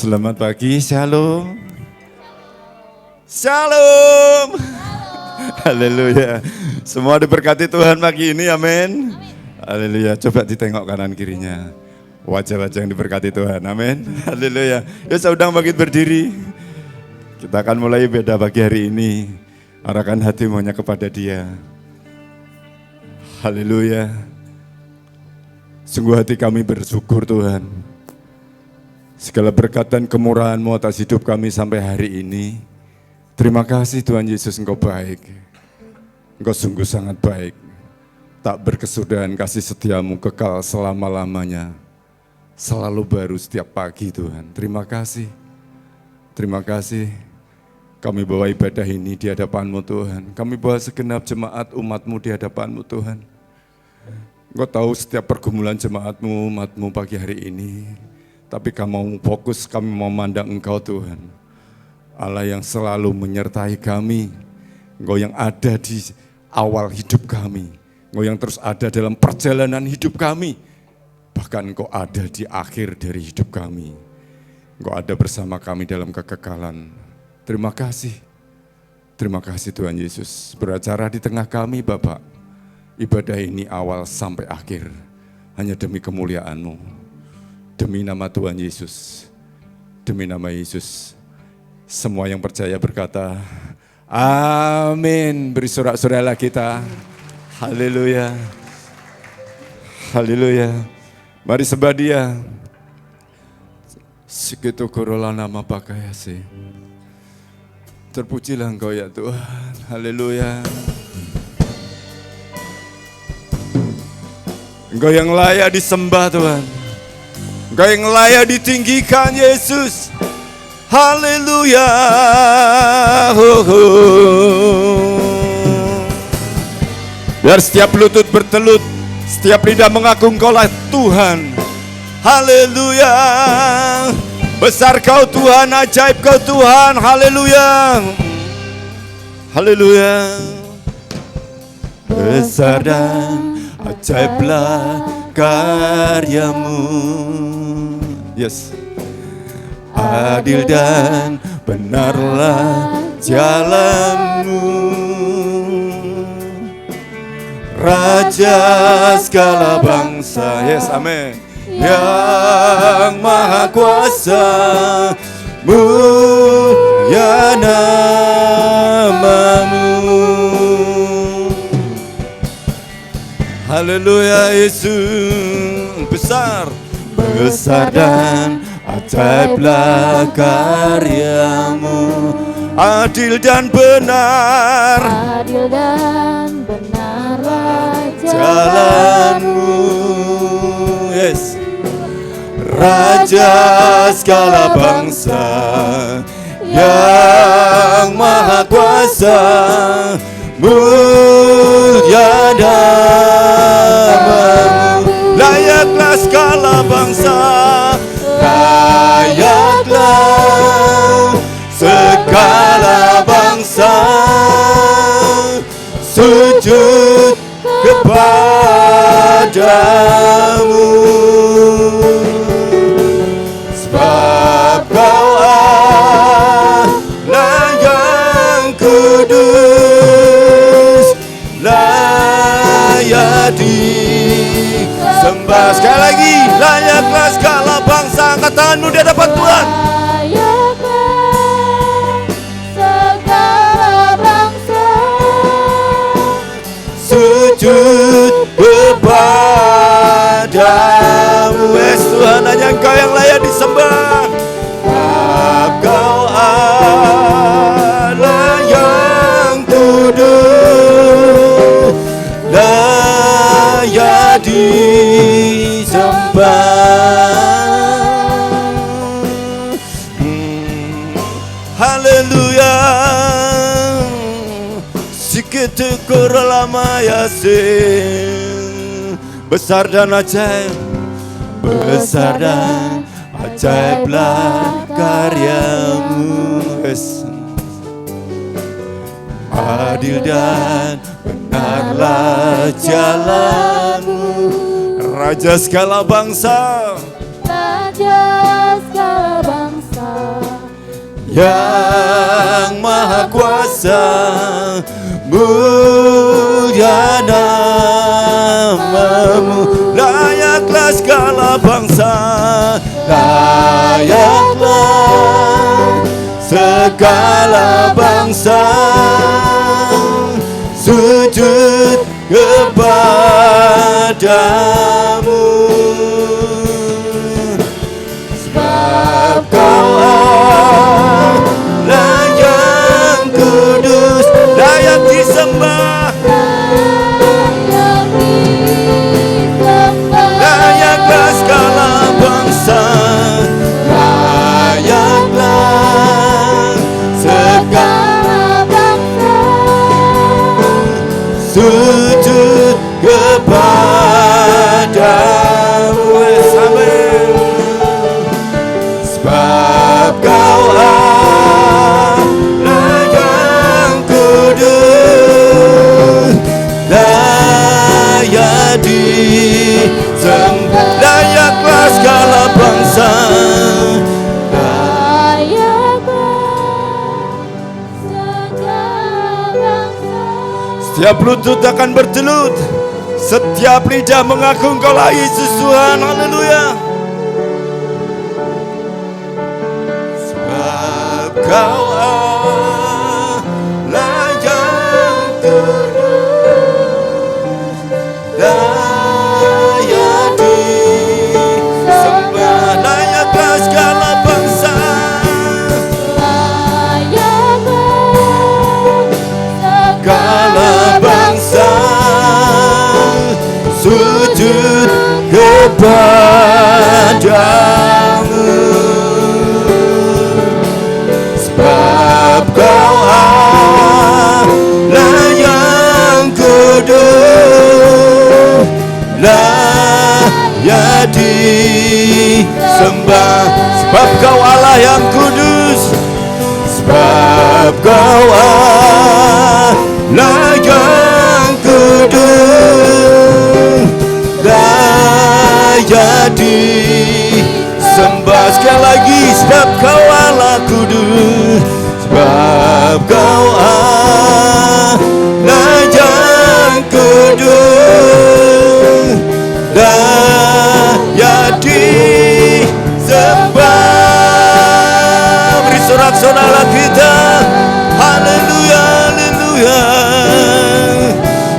Selamat pagi, shalom. Shalom. Haleluya. Semua diberkati Tuhan pagi ini, amin. Haleluya. Coba ditengok kanan kirinya. Wajah-wajah yang diberkati Tuhan, amin. Haleluya. Ya, saya undang bangkit berdiri. Kita akan mulai ibadah pagi hari ini. Arahkan hatimu hanya kepada Dia. Haleluya. Sungguh hati kami bersyukur Tuhan. Segala berkat dan kemurahan-Mu atas hidup kami sampai hari ini. Terima kasih Tuhan Yesus, Engkau baik. Engkau sungguh sangat baik. Tak berkesudahan kasih setia-Mu kekal selama-lamanya. Selalu baru setiap pagi Tuhan. Terima kasih. Terima kasih. Kami bawa ibadah ini di hadapan-Mu Tuhan. Kami bawa segenap jemaat umat-Mu di hadapan-Mu Tuhan. Engkau tahu setiap pergumulan jemaat-Mu, umat-Mu pagi hari ini. Tapi kami mau fokus, kami mau memandang Engkau Tuhan. Allah yang selalu menyertai kami. Engkau yang ada di awal hidup kami. Engkau yang terus ada dalam perjalanan hidup kami. Bahkan Engkau ada di akhir dari hidup kami. Engkau ada bersama kami dalam kekekalan. Terima kasih. Terima kasih Tuhan Yesus. Beracara di tengah kami Bapak. Ibadah ini awal sampai akhir. Hanya demi kemuliaan-Mu. Demi nama Tuhan Yesus, demi nama Yesus, semua yang percaya berkata, amin. Beri sorak-sorai kita, haleluya, haleluya. Mari sembah Dia. Segitu korola nama pakai sih. Terpujilah Engkau ya Tuhan, haleluya. Engkau yang layak disembah Tuhan. Engkau yang layak ditinggikan Yesus. Haleluya. Biar setiap lutut bertelut, setiap lidah mengaku Engkaulah Tuhan. Haleluya. Besar Kau Tuhan, ajaib Kau Tuhan. Haleluya. Haleluya. Besar dan ajaiblah karya-Mu. Yes. Adil dan benarlah jalan-Mu. Raja segala bangsa. Yes, amin. Yang maha kuasa, mulia nama-Mu. Haleluya Yesus. Besar. Besar dan ajaiblah karya-Mu. Adil dan benar, adil dan benarlah jalan-Mu. Yes. Raja segala bangsa, yang maha kuasa, mulia nama-Mu. Layaklah segala bangsa, layaklah segala bangsa sujud kepada-Mu. Sebab Kau Allah yang kudus, layak disembah. Sekali lagi, layaklah segala bangsa. Angkat tanganmu di hadapan Tuhan. Layaklah segala bangsa sujud kepada-Mu. Yes Tuhan, hanya Engkau yang layak disembah. Kau Allah yang kudus, layak disembah. Haleluya. Sikit korolama yasin. Besar dan ajaib, besar dan ajaiblah karya-Mu. Adil dan benarlah jalan-Mu. Raja segala bangsa, Raja segala bangsa yang maha kuasa, mulia namamu. Layaklah segala bangsa, layaklah segala bangsa sujud kepadamu. Sebab Kau Allah yang kudus, layak disembah, layaklah segala bangsa, layaklah segala bangsa sujud kepadamu. Amin. Sebab Kau Allah yang kudus, layak disembah, layaklah segala bangsa, setiap lutut akan bertelut, setiap lidah mengaku Engkaulah Yesus Tuhan. Haleluya. Sebab Kau Allah yang kudus, layak disembah, layaklah segala bangsa, segala bangsa sujud kepadamu. Sebab Kau Allah yang kudus, layak disembah. Sebab Kau Allah yang kudus, sebab Kau Allah yang kudus, layak disembah. Sekali lagi, sebab Kau Allah kudus, sebab Kau Allah yang kudus, layak disembah. Beri sorak-sorai kita, haleluya, haleluya.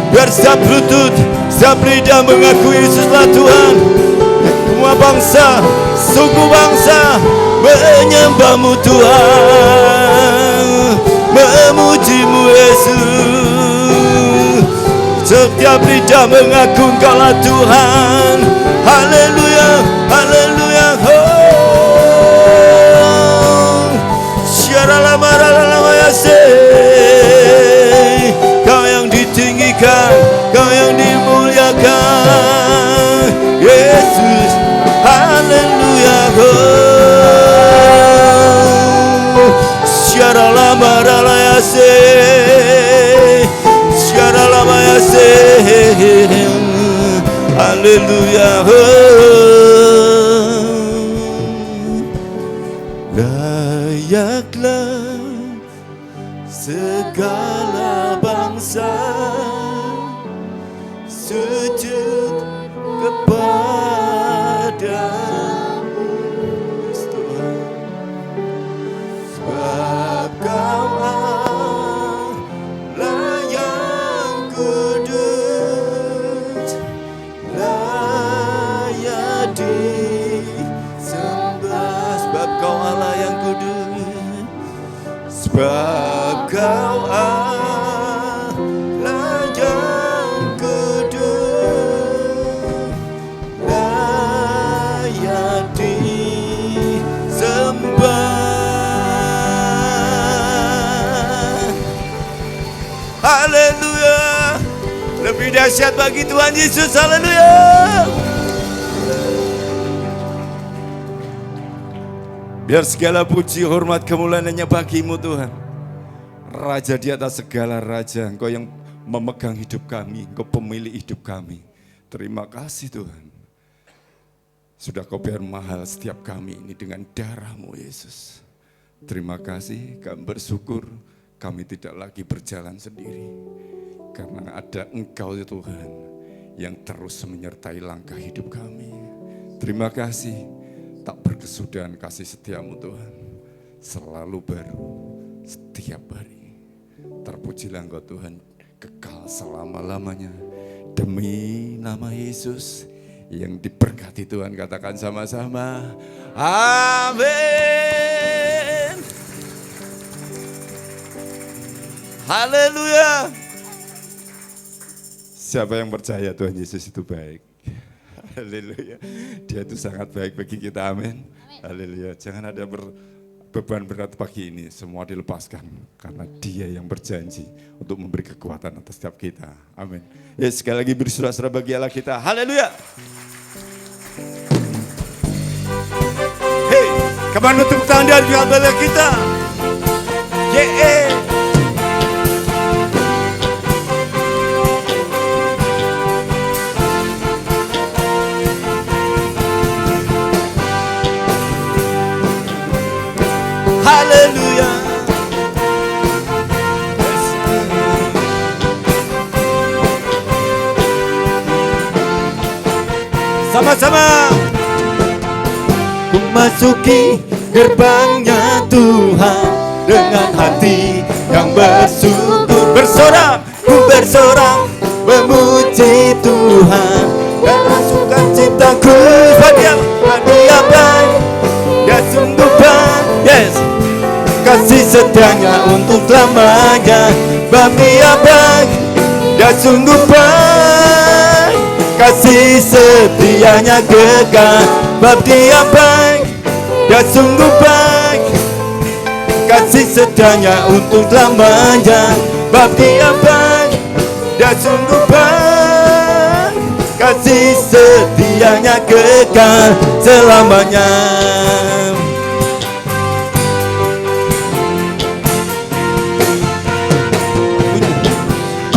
Biar setiap lutut, setiap lidah mengakui Yesuslah Tuhan. Semua bangsa, suku bangsa menyembah-Mu Tuhan, memuji-Mu Yesus. Setiap lidah mengaku Engkaulah Tuhan. Haleluya, haleluya. Kau yang ditinggikan, Kau yang dimuliakan, Yesus. Haleluya. Syara lama ralayase, syara lama yase. Haleluya. Layaklah segala bangsa sujud kepadamu, Tuhan. Sebab Kau Allah yang kudus, layak disembah. Sebab Kau Allah yang kudus, sebab Kau Allah yang kudus, layak disembah. Haleluya. Lebih dahsyat bagi Tuhan Yesus. Haleluya. Biar segala puji, hormat, kemuliaan hanya bagi-Mu Tuhan. Raja di atas segala raja, Engkau yang memegang hidup kami, Engkau pemilik hidup kami. Terima kasih Tuhan. Sudah Kau bayar mahal setiap kami ini dengan darah-Mu Yesus. Terima kasih, kami bersyukur kami tidak lagi berjalan sendiri. Karena ada Engkau ya Tuhan yang terus menyertai langkah hidup kami. Terima kasih, tak berkesudahan kasih setiamu Tuhan. Selalu baru setiap hari. Terpujilah Engkau Tuhan kekal selama-lamanya. Demi nama Yesus yang diberkati Tuhan, katakan sama-sama. Amin. Haleluya. Siapa yang percaya Tuhan Yesus itu baik? Haleluya. Dia itu sangat baik bagi kita, amin. Haleluya. Jangan ada beban berat pagi ini, semua dilepaskan. Karena Dia yang berjanji untuk memberi kekuatan atas setiap kita. Amin. Ya, sekali lagi bersorak-sorai bagi Allah kita. Haleluya. Hei, kembali tepuk tangan di hadapan kita. Yeah. Haleluya. Sama-sama. Ku masuki gerbangnya Tuhan dengan hati yang bersyukur. Bersorak, ku bersorak memuji Tuhan dengan sukacitaku. Dia baik, dia sungguh baik. Yes. Kasih setianya untuk selamanya. Bab Dia baik, Dia sungguh baik. Kasih setianya kekal. Bab Dia baik, Dia sungguh baik. Kasih setianya untuk selamanya. Bab Dia baik, Dia sungguh baik. Kasih setianya kekal selamanya.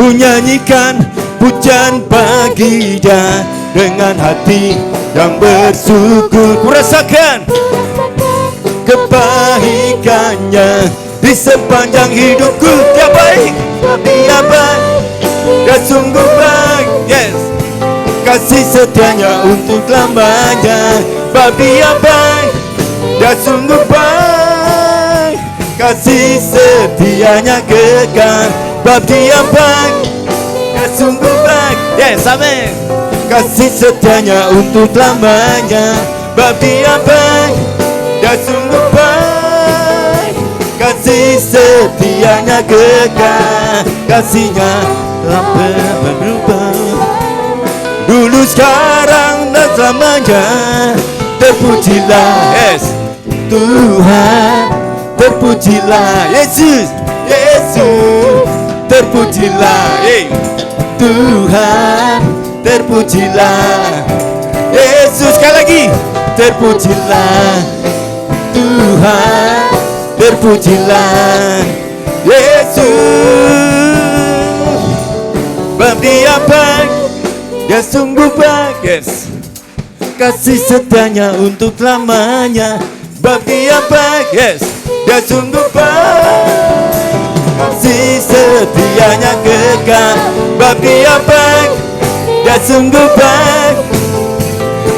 Ku nyanyikan pujian bagi Dia dengan hati yang bersyukur. Ku rasakan kebaikannya di sepanjang hidupku. Dia baik, Dia baik, Dia sungguh baik. Yes. Kasih setianya untuk selamanya. Bab Dia baik, Dia sungguh baik. Kasih setianya kekal. Bab Dia baik, Dia sungguh baik. Yes, amin. Kasih setianya untuk selamanya. Bab Dia baik, Dia sungguh baik. Kasih setianya kekal. Kasihnya telah berubah. Dulu, sekarang, dan selamanya. Terpujilah, yes, Tuhan. Terpujilah Yesus, Yesus. Terpujilah Tuhan, terpujilah Yesus. Sekali lagi, terpujilah Tuhan, terpujilah Yesus. Bab Dia baik, Dia sungguh baik. Yes. Kasih setianya untuk selamanya. Bab Dia baik. Yes. Dia sungguh baik. Kasih setianya kekal. Bab Dia baik, Dia sungguh baik.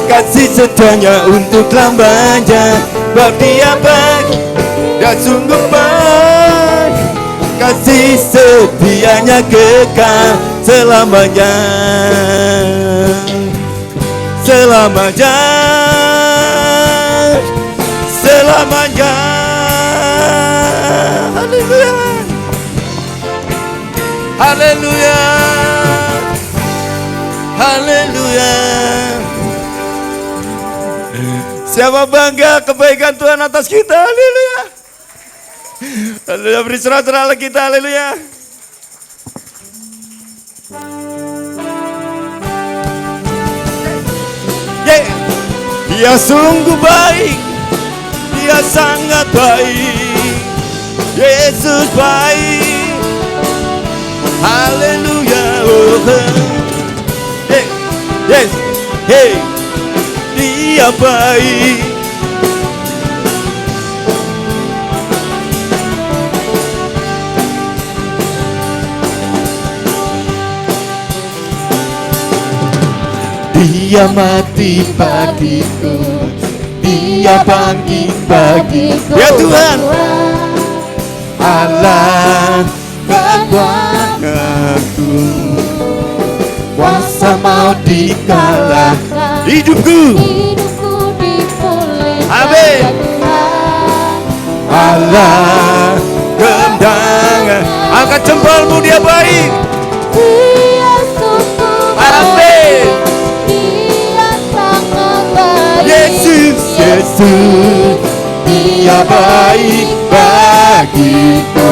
Kasih setianya untuk selamanya. Bab Dia baik, Dia sungguh baik. Kasih setianya kekal selamanya. Selamanya. Selamanya. Haleluya. Haleluya. Haleluya. Siapa bangga kebaikan Tuhan atas kita? Haleluya. Haleluya, beri sorak-sorai kita. Haleluya. Yeah. Dia sungguh baik. Dia sangat baik. Yesus baik. Haleluya. Oh. Hey. Yes. Hey. Dia baik. Dia mati bagiku, Dia bangkit bagiku. Ya Tuhan, Allah kekuatanku, kuasa maut dikalahkan, hidupku dipulihkan. Amin. Allah kemenangan, angkat jempolmu, Dia baik. Dia sungguh baik, Dia sangat baik. Yesus, Yesus, Dia baik bagiku.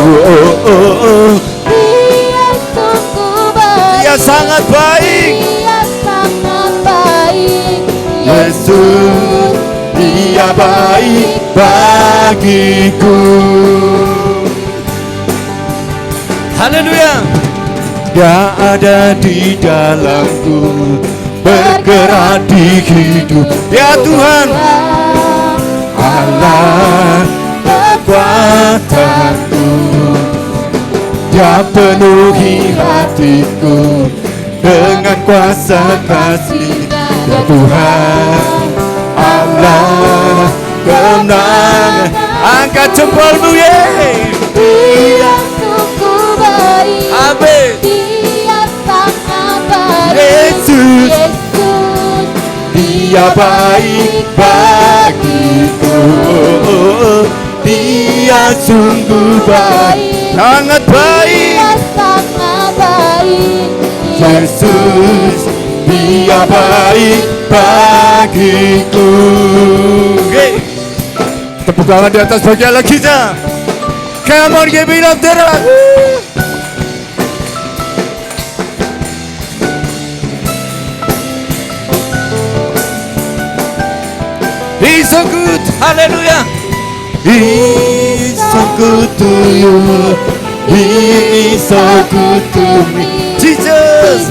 Dia sungguh baik, Dia sangat baik. Dia sangat baik. Yesus, Dia baik bagiku. Haleluya. Dia ada di dalamku, bergerak di hidup. Ya Tuhan, Allah kekuatanku, Dia penuhi hatiku dengan kuasa kasih. Ya Tuhan, Allah kemenangan, angkat jempolmu, Dia sungguh baik, Amin. Dia sangat baik. Yesus, Yesus, Dia baik bagiku. Dia sungguh baik, sangat baik. Dia sangat baik. Yesus, Dia baik bagiku. Tepuk tangan di atas bagian lagi kita. Come on, give it up there. He's so good, hallelujah. He's so good to you. He is so good to me. Jesus,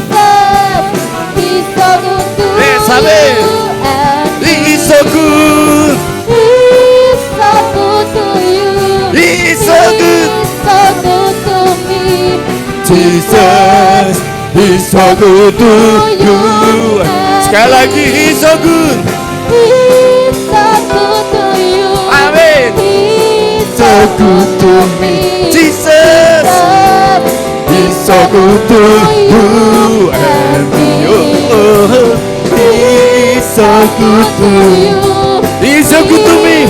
He's so good to Yes, amen. you and He is so good. He's so good to you. He is so good. He's so good to me. Jesus, He's so good to you. Sekali lagi, He's so good. He's so good to you. Amen. He's So good to me. Jesus, He's so good to you and me. Oh, He's so good to you. He's so good to me.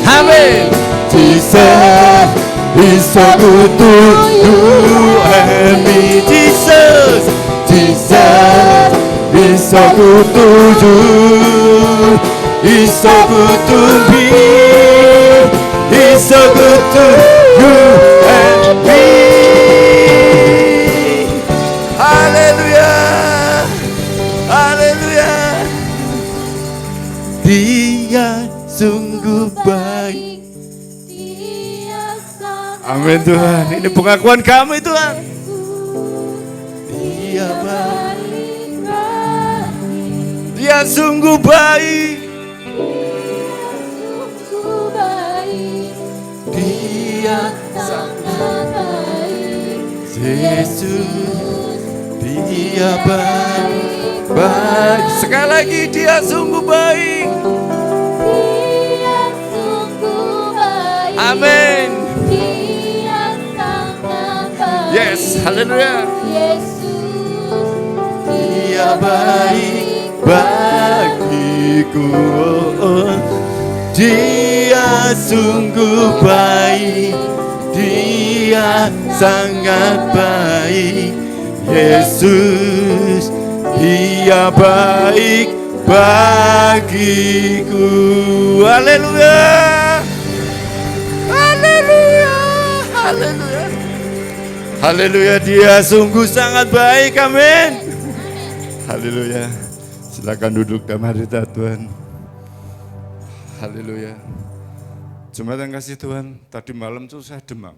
Amen. Jesus, He's so good to you and me. Jesus, Jesus, He's so good to you. He's so good to me. He's so good to you and me. Hallelujah, Hallelujah. Dia sungguh baik. Amin Tuhan. Ini pengakuan kami Tuhan. Dia baik. Dia sungguh baik. Dia sangat baik. Yesus, Dia baik, baik. Sekali lagi, Dia sungguh baik. Dia sungguh baik. Amin. Dia sangat baik. Yes, haleluya. Yesus, Dia baik bagiku. Dia sungguh baik. Dia sangat baik. Yesus, Dia baik bagiku. Haleluya. Haleluya. Haleluya. Haleluya, Dia sungguh sangat baik. Amin. Haleluya. Silakan duduk dalam hadirat Tuhan. Haleluya. Jemaat yang kasih Tuhan, tadi malam tuh saya demam.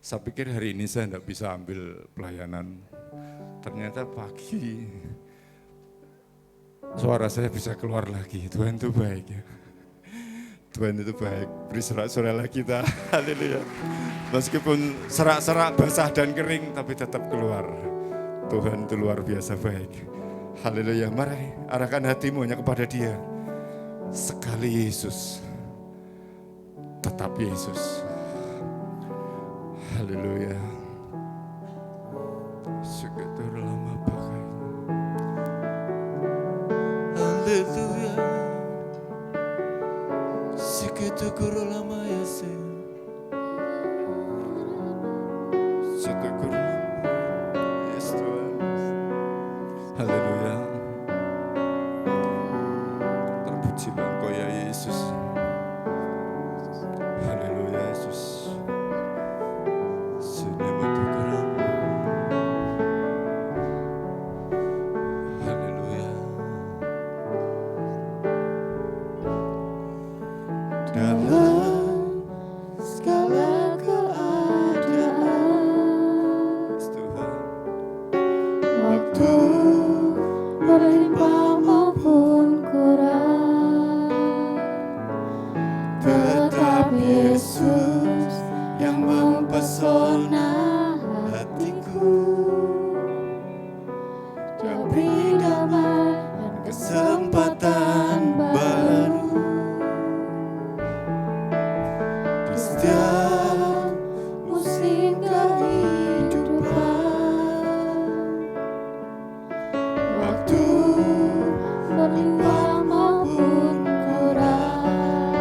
Saya pikir hari ini saya tidak bisa ambil pelayanan. Ternyata pagi suara saya bisa keluar lagi. Tuhan itu baik ya. Tuhan itu baik. Beri sorak-sorai kita. Haleluya. Meskipun serak-serak basah dan kering tapi tetap keluar. Tuhan itu luar biasa baik. Haleluya, mari arahkan hatimu hanya kepada Dia. Sekali Yesus, tetap Yesus. Haleluya. Segitu lama pakai. Haleluya. Segitu guru lama ya sih. Segitu guru lama. Yes Tuhan. Haleluya. Terpujilah Engkau ya Yesus. Haleluya Yesus. Haleluya. Dalam segala keadaan, Tuhan. waktu berlimpah maupun kurang, tetap Yesus yang mempesona hatiku. Dia beri damai dan kesempatan baru di setiap musim kehidupan. Waktu berlimpah maupun kurang,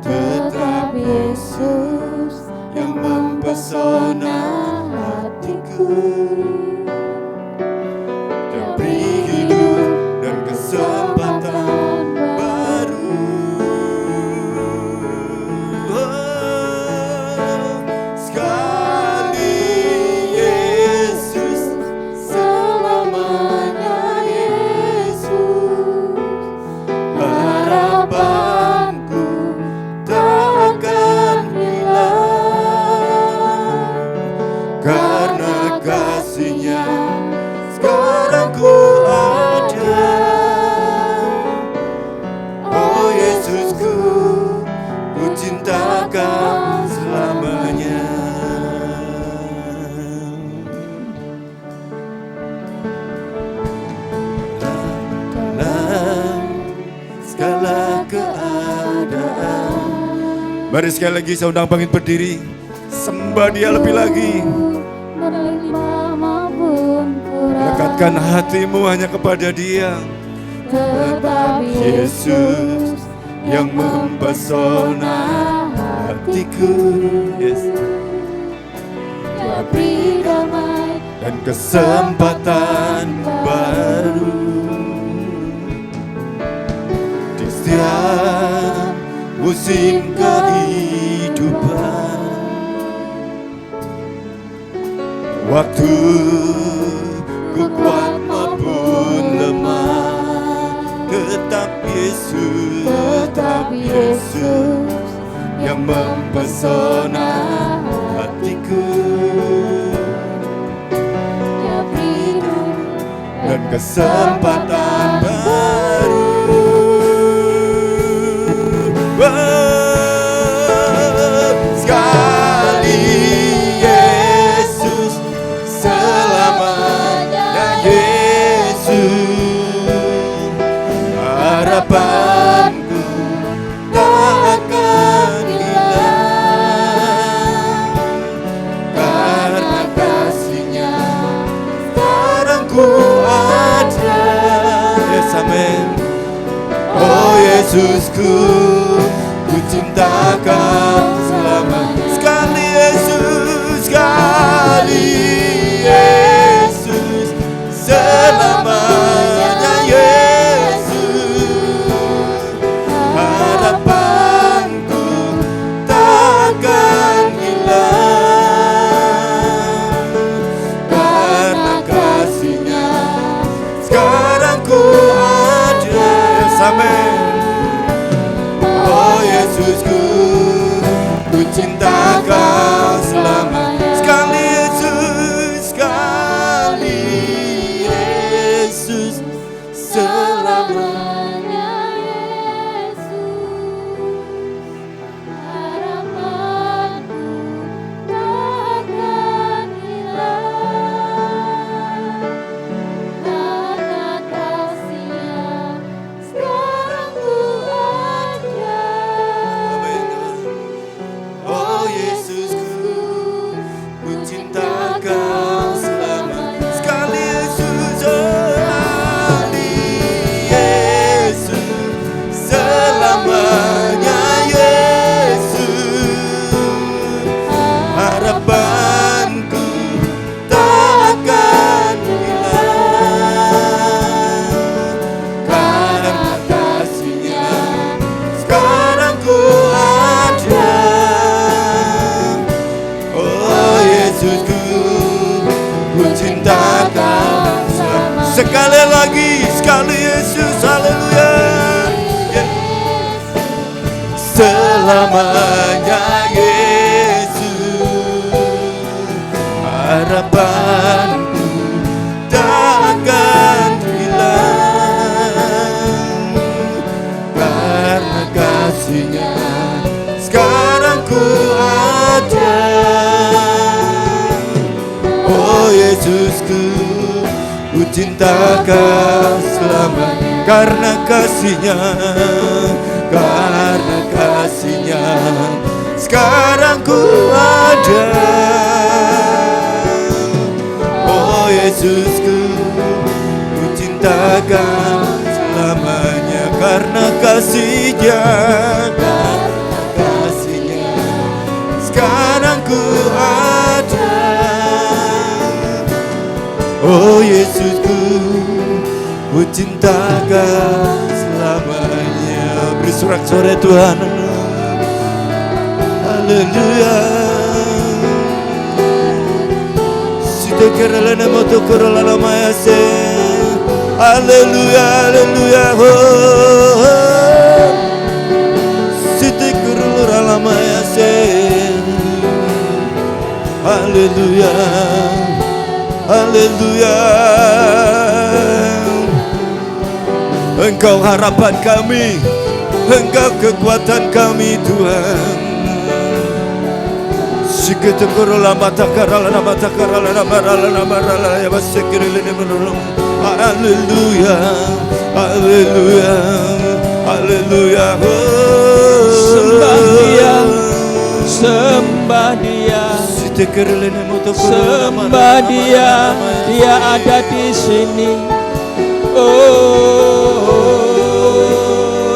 tetap Yesus yang mempesona hatiku. Dia beri hidup dan kesempatan baru. Sekali Yesus, selamanya Yesus. Harapanku tak akan hilang, karena kasih-Nya sekarang ku ada. Oh Yesusku, ku cintakan selamanya. Dalam segala keadaan. Mari sekali lagi saya undang bangkit berdiri, sembah Dia lebih lagi. Berlimpah maupun kurang, Lekatkan hatimu hanya kepada Dia. tetap Yesus yang mempesona hatiku. Yes. Dia beri damai Dan kesempatan baru di setiap musim kehidupan. Waktu ku kuat maupun lemah, tetap Yesus, tetap Yesus yang mempesona hatiku. Dia beri Dan kesempatan baru. Sekali Yesus, selamanya Yesus. Harapanku tak akan hilang, karena kasih-Nya sekarang ku ada. Yes, amin. Oh Yesusku, ku cintakan selamanya. Sekali Yesus, sekali Yesus, selamanya Yesus. Harapanku takkan hilang, karena kasih-Nya sekarang ku ada. Yes, amin. Oh Yesusku, ku cintakan selamanya. Sekali Yesus, sekali Yesus, selamanya. harapanku takkan hilang, Yesusku, ku cinta kau selamanya. Sekali Yesus, haleluya. Selamanya Yesus, harapanku takkan hilang, karena kasih-Nya sekarang ku ada. Oh Yesusku, ku cinta kau selamanya, karena kasih-Nya, karena kasih-Nya sekarang ku ada. Oh Yesusku, ku cinta kau selamanya, karena kasih-Nya, karena kasih-Nya sekarang ku ada. Oh Yesusku, ku cinta kau selamanya. Beri sorak-sorai Tuhan. Haleluya. Sita keralana moto korolala mayase. Haleluya, haleluya. Sita korolala mayase. Haleluya. Haleluya. Engkau harapan kami, Engkau kekuatan kami Tuhan. Sikete korola mata karala marala ya basekirele menolong. Haleluya, haleluya, haleluya. Sembah Dia, sembah Dia, sembah Dia, Dia ada di sini. Oh,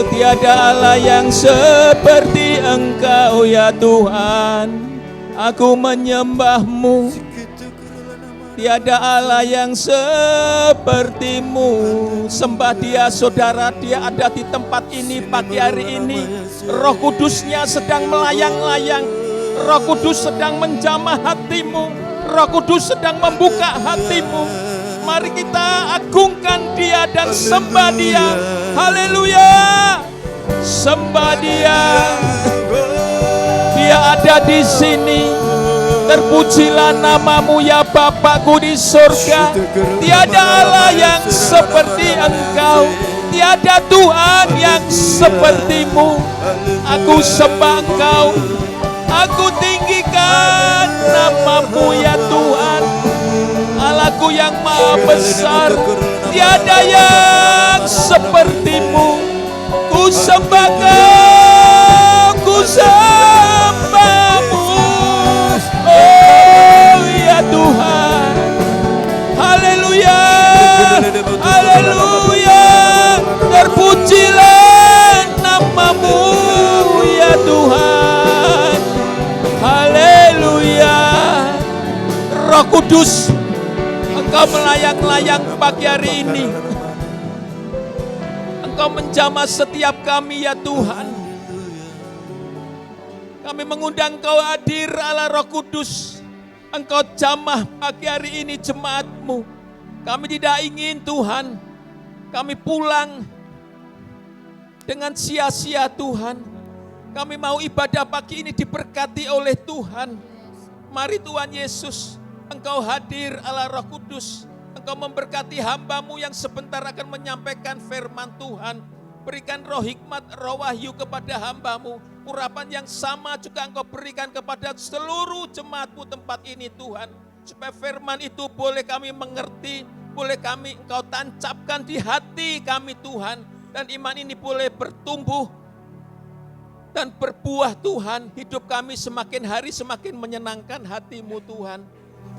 tiada Allah yang seperti Engkau ya Tuhan. Aku menyembah-Mu. Tiada Allah yang seperti-Mu. Sembah Dia saudara, Dia ada di tempat ini pagi hari ini. Roh Kudus-Nya sedang melayang-layang. Roh Kudus sedang menjamah hatimu. Roh Kudus sedang membuka hatimu. Mari kita agungkan Dia dan sembah Dia. Haleluya. Sembah Dia. Dia ada di sini. Terpujilah nama-Mu ya Bapakku di surga. Tiada Allah yang seperti Engkau. Tiada Tuhan yang seperti-Mu. Aku sembah Engkau. Aku tinggikan nama-Mu ya Tuhan. Allahku yang maha besar, tiada yang seperti-Mu. Ku sembah Kau, ku sembah-Mu. Oh ya Tuhan, haleluya, haleluya. Terpujilah nama-Mu ya Tuhan. Haleluya. Roh Kudus, Engkau melayang-layang pagi hari ini. Engkau menjamah setiap kami ya Tuhan. Kami mengundang Engkau hadir Allah Roh Kudus. Engkau jamah pagi hari ini jemaat-Mu. Kami tidak ingin Tuhan, kami pulang dengan sia-sia Tuhan. Kami mau ibadah pagi ini diberkati oleh Tuhan. Mari Tuhan Yesus, Engkau hadir Allah Roh Kudus. Engkau memberkati hamba-Mu yang sebentar akan menyampaikan firman Tuhan. Berikan roh hikmat, roh wahyu kepada hamba-Mu. Urapan yang sama juga Engkau berikan kepada seluruh jemaat-Mu tempat ini Tuhan. Supaya firman itu boleh kami mengerti, boleh kami Engkau tancapkan di hati kami Tuhan. Dan iman ini boleh bertumbuh dan berbuah Tuhan. Hidup kami semakin hari semakin menyenangkan hati-Mu Tuhan.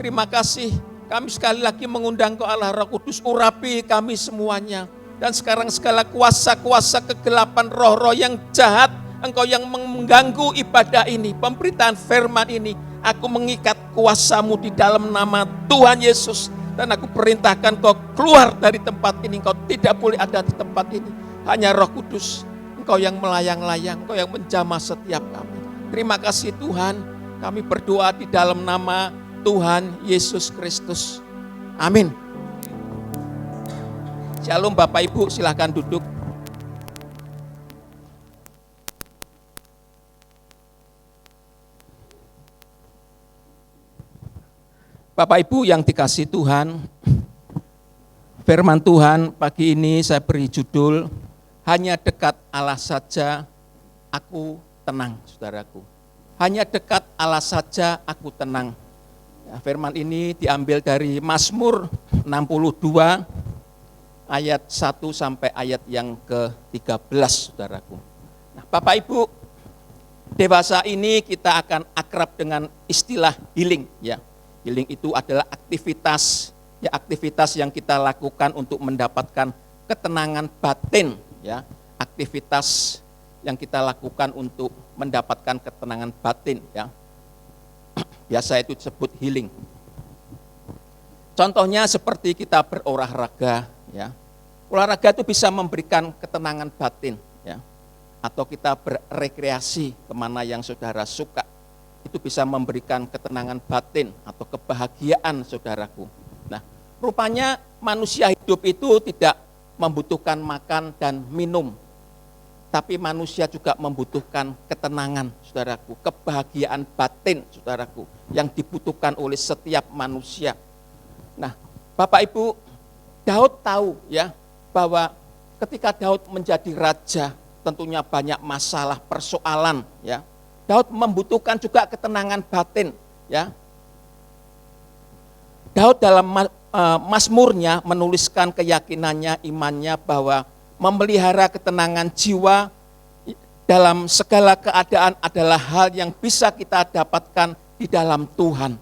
Terima kasih, kami sekali lagi mengundang Kau Allah Roh Kudus, urapi kami semuanya. Dan sekarang segala kuasa-kuasa kegelapan, roh-roh yang jahat, Engkau yang mengganggu ibadah ini, pemberitaan firman ini, aku mengikat kuasa-Mu di dalam nama Tuhan Yesus. Dan aku perintahkan Kau keluar dari tempat ini, Kau tidak boleh ada di tempat ini. Hanya Roh Kudus, Engkau yang melayang-layang, Engkau yang menjamah setiap kami. Terima kasih Tuhan, kami berdoa di dalam nama Tuhan Yesus Kristus. Amin. Shalom Bapak Ibu, silakan duduk. Bapak Ibu yang dikasihi Tuhan, firman Tuhan pagi ini saya beri judul, hanya dekat Allah saja aku tenang, saudaraku. Hanya dekat Allah saja aku tenang. Ya, firman ini diambil dari Mazmur 62 ayat 1 sampai ayat yang ke-13, saudaraku. Nah, Bapak Ibu, dewasa ini kita akan akrab dengan istilah healing, ya. Healing itu adalah aktivitas yang kita lakukan untuk mendapatkan ketenangan batin, ya. Aktivitas yang kita lakukan untuk mendapatkan ketenangan batin, ya. Biasa itu disebut healing. Contohnya seperti kita berolahraga, ya. Olahraga itu bisa memberikan ketenangan batin, ya. Atau kita berrekreasi kemana yang saudara suka. Itu bisa memberikan ketenangan batin atau kebahagiaan, saudaraku. Nah, rupanya manusia hidup itu tidak membutuhkan makan dan minum, tapi manusia juga membutuhkan ketenangan, saudaraku, kebahagiaan batin, saudaraku, yang dibutuhkan oleh setiap manusia. Nah, Bapak Ibu, Daud tahu, ya, bahwa ketika Daud menjadi raja, tentunya banyak masalah, persoalan, ya. Daud membutuhkan juga ketenangan batin, ya. Daud dalam Mazmurnya menuliskan keyakinannya, imannya bahwa memelihara ketenangan jiwa dalam segala keadaan adalah hal yang bisa kita dapatkan di dalam Tuhan.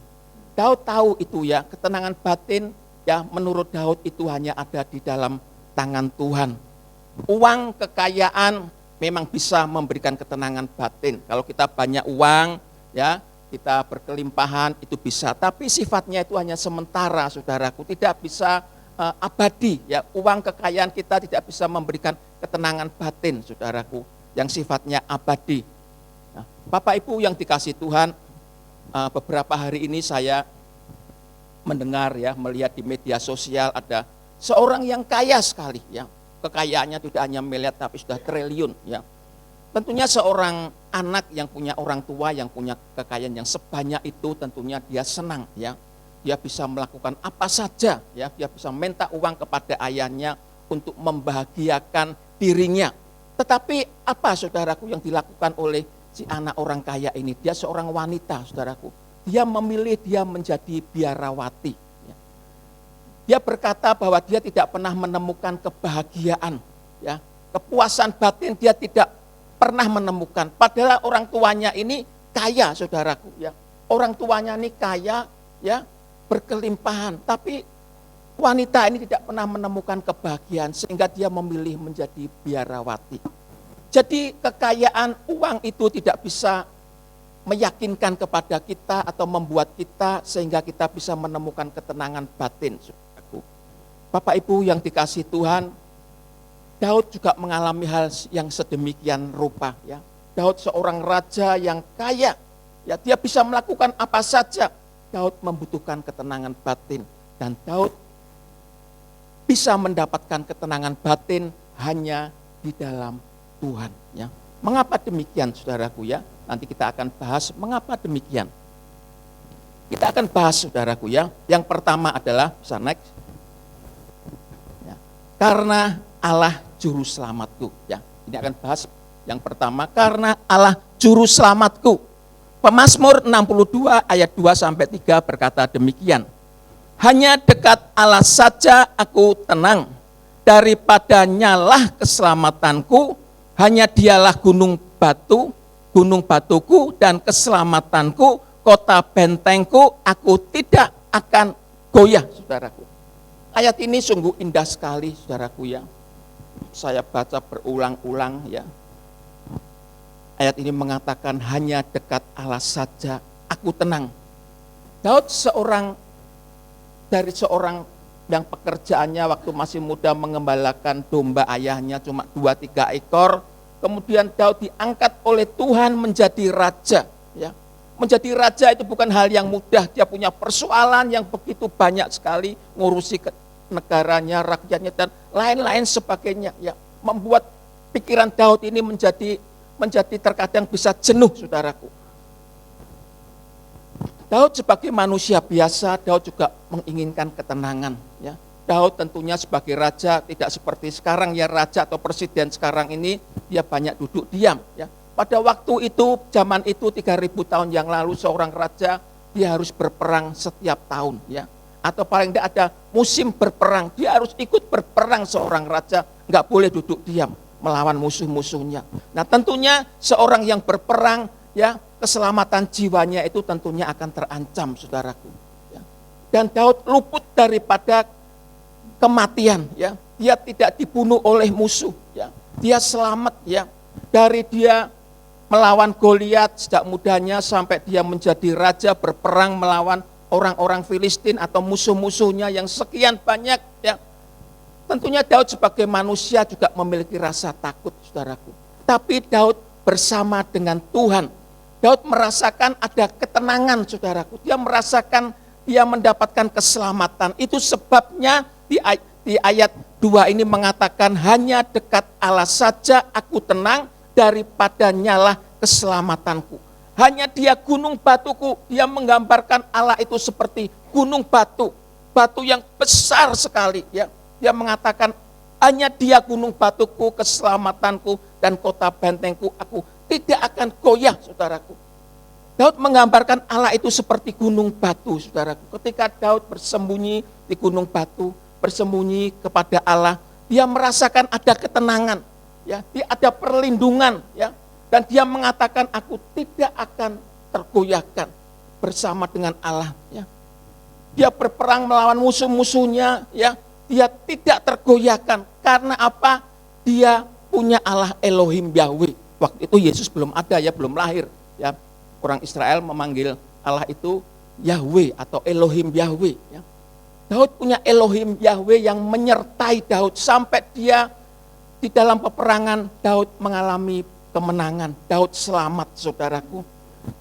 Daud tahu itu, ya, ketenangan batin, ya, menurut Daud itu hanya ada di dalam tangan Tuhan. Uang, kekayaan memang bisa memberikan ketenangan batin. Kalau kita banyak uang, ya, kita berkelimpahan, itu bisa. Tapi sifatnya itu hanya sementara, saudaraku. Tidak bisa abadi. Ya. Uang, kekayaan kita tidak bisa memberikan ketenangan batin, saudaraku, yang sifatnya abadi. Nah, Bapak Ibu yang dikasihi Tuhan, beberapa hari ini saya mendengar, ya, melihat di media sosial ada seorang yang kaya sekali, ya. Kekayaannya tidak hanya miliar tapi sudah triliun, ya. Tentunya seorang anak yang punya orang tua yang punya kekayaan yang sebanyak itu tentunya dia senang, ya. Dia bisa melakukan apa saja, ya. Dia bisa minta uang kepada ayahnya untuk membahagiakan dirinya. Tetapi apa, saudaraku, yang dilakukan oleh si anak orang kaya ini? Dia seorang wanita, saudaraku. Dia memilih dia menjadi biarawati. Dia berkata bahwa dia tidak pernah menemukan kebahagiaan, ya, kepuasan batin dia tidak pernah menemukan. Padahal orang tuanya ini kaya, saudaraku, ya. Orang tuanya ini kaya, ya, berkelimpahan, tapi wanita ini tidak pernah menemukan kebahagiaan sehingga dia memilih menjadi biarawati. Jadi kekayaan uang itu tidak bisa meyakinkan kepada kita atau membuat kita sehingga kita bisa menemukan ketenangan batin. Bapak Ibu yang dikasihi Tuhan, Daud juga mengalami hal yang sedemikian rupa, ya. Daud seorang raja yang kaya, ya, dia bisa melakukan apa saja. Daud membutuhkan ketenangan batin dan Daud bisa mendapatkan ketenangan batin hanya di dalam Tuhan, ya. Mengapa demikian, saudaraku, ya? Nanti kita akan bahas mengapa demikian. Kita akan bahas, saudaraku, ya. Yang pertama adalah, bisa next. Karena Allah juru selamatku, ya. Ini akan bahas yang pertama, karena Allah juru selamatku. Pemazmur 62 ayat 2 sampai 3 berkata demikian. Hanya dekat Allah saja aku tenang, daripadanya lah keselamatanku, hanya dialah gunung batuku dan keselamatanku, kota bentengku, aku tidak akan goyah, saudaraku. Ayat ini sungguh indah sekali, saudaraku, ya. Saya baca berulang-ulang, ya. Ayat ini mengatakan hanya dekat Allah saja aku tenang. Daud dari seorang yang pekerjaannya waktu masih muda mengembalakan domba ayahnya cuma 2-3 ekor. Kemudian Daud diangkat oleh Tuhan menjadi raja, ya. menjadi raja itu bukan hal yang mudah. Dia punya persoalan yang begitu banyak sekali, ngurusi negaranya, rakyatnya, dan lain-lain sebagainya. Ya, membuat pikiran Daud ini menjadi terkadang bisa jenuh, saudaraku. Daud sebagai manusia biasa, Daud juga menginginkan ketenangan. Ya. Daud tentunya sebagai raja tidak seperti sekarang ya, raja atau presiden sekarang ini dia banyak duduk diam. Ya. Pada waktu itu, zaman itu 3.000 tahun yang lalu seorang raja dia harus berperang setiap tahun. Ya. Atau paling tidak ada musim berperang, dia harus ikut berperang seorang raja, nggak boleh duduk diam melawan musuh-musuhnya. Nah tentunya seorang yang berperang, ya, keselamatan jiwanya itu tentunya akan terancam, saudaraku. Ya. Dan Daud luput daripada kematian, ya. Dia tidak dibunuh oleh musuh, ya. Dia selamat, ya. Dari dia melawan Goliat sejak mudanya sampai dia menjadi raja berperang melawan orang-orang Filistin atau musuh-musuhnya yang sekian banyak, ya. Tentunya Daud sebagai manusia juga memiliki rasa takut, saudaraku. Tapi Daud bersama dengan Tuhan. Daud merasakan ada ketenangan, saudaraku. Dia merasakan dia mendapatkan keselamatan. Itu sebabnya di ayat 2 ini mengatakan, hanya dekat Allah saja aku tenang, daripadanya lah keselamatanku. Hanya dia gunung batuku. Dia menggambarkan Allah itu seperti gunung batu. Batu yang besar sekali, ya. Dia mengatakan, hanya dia gunung batuku, keselamatanku, dan kota bentengku, aku tidak akan goyah, saudaraku. Daud menggambarkan Allah itu seperti gunung batu, saudaraku. Ketika Daud bersembunyi di gunung batu, bersembunyi kepada Allah, dia merasakan ada ketenangan, ya, dia ada perlindungan, ya, dan dia mengatakan, aku tidak akan tergoyahkan bersama dengan Allah. Ya. Dia berperang melawan musuh-musuhnya, ya. Dia tidak tergoyahkan. Karena apa? Dia punya Allah Elohim Yahweh. Waktu itu Yesus belum ada, ya, belum lahir. Ya. Orang Israel memanggil Allah itu Yahweh atau Elohim Yahweh. Ya. Daud punya Elohim Yahweh yang menyertai Daud. Sampai dia di dalam peperangan, Daud mengalami kemenangan. Daud selamat, saudaraku.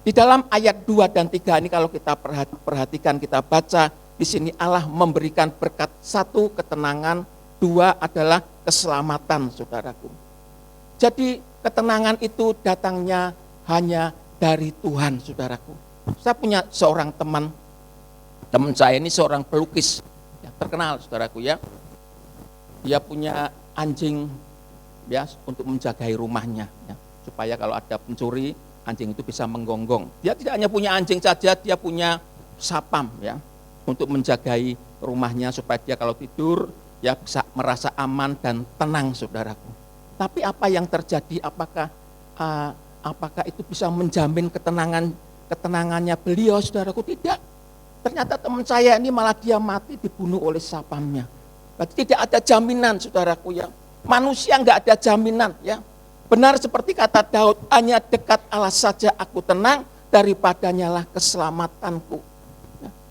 Di dalam ayat 2 dan 3 ini kalau kita perhatikan, kita baca, di sini Allah memberikan berkat, 1 ketenangan, 2 adalah keselamatan, saudaraku. Jadi ketenangan itu datangnya hanya dari Tuhan, saudaraku. Saya punya seorang teman saya ini seorang pelukis, ya, terkenal, saudaraku, ya. Dia punya anjing, ya, untuk menjagai rumahnya, ya, supaya kalau ada pencuri, anjing itu bisa menggonggong. Dia tidak hanya punya anjing saja, dia punya sapam, ya, untuk menjagai rumahnya supaya dia kalau tidur ya bisa merasa aman dan tenang, saudaraku. Tapi apa yang terjadi? Apakah itu bisa menjamin ketenangannya beliau, saudaraku? Tidak. Ternyata teman saya ini malah dia mati dibunuh oleh sapamnya. Berarti tidak ada jaminan, saudaraku, ya. Manusia enggak ada jaminan, ya. Benar seperti kata Daud, hanya dekat Allah saja aku tenang, daripadanya lah keselamatanku.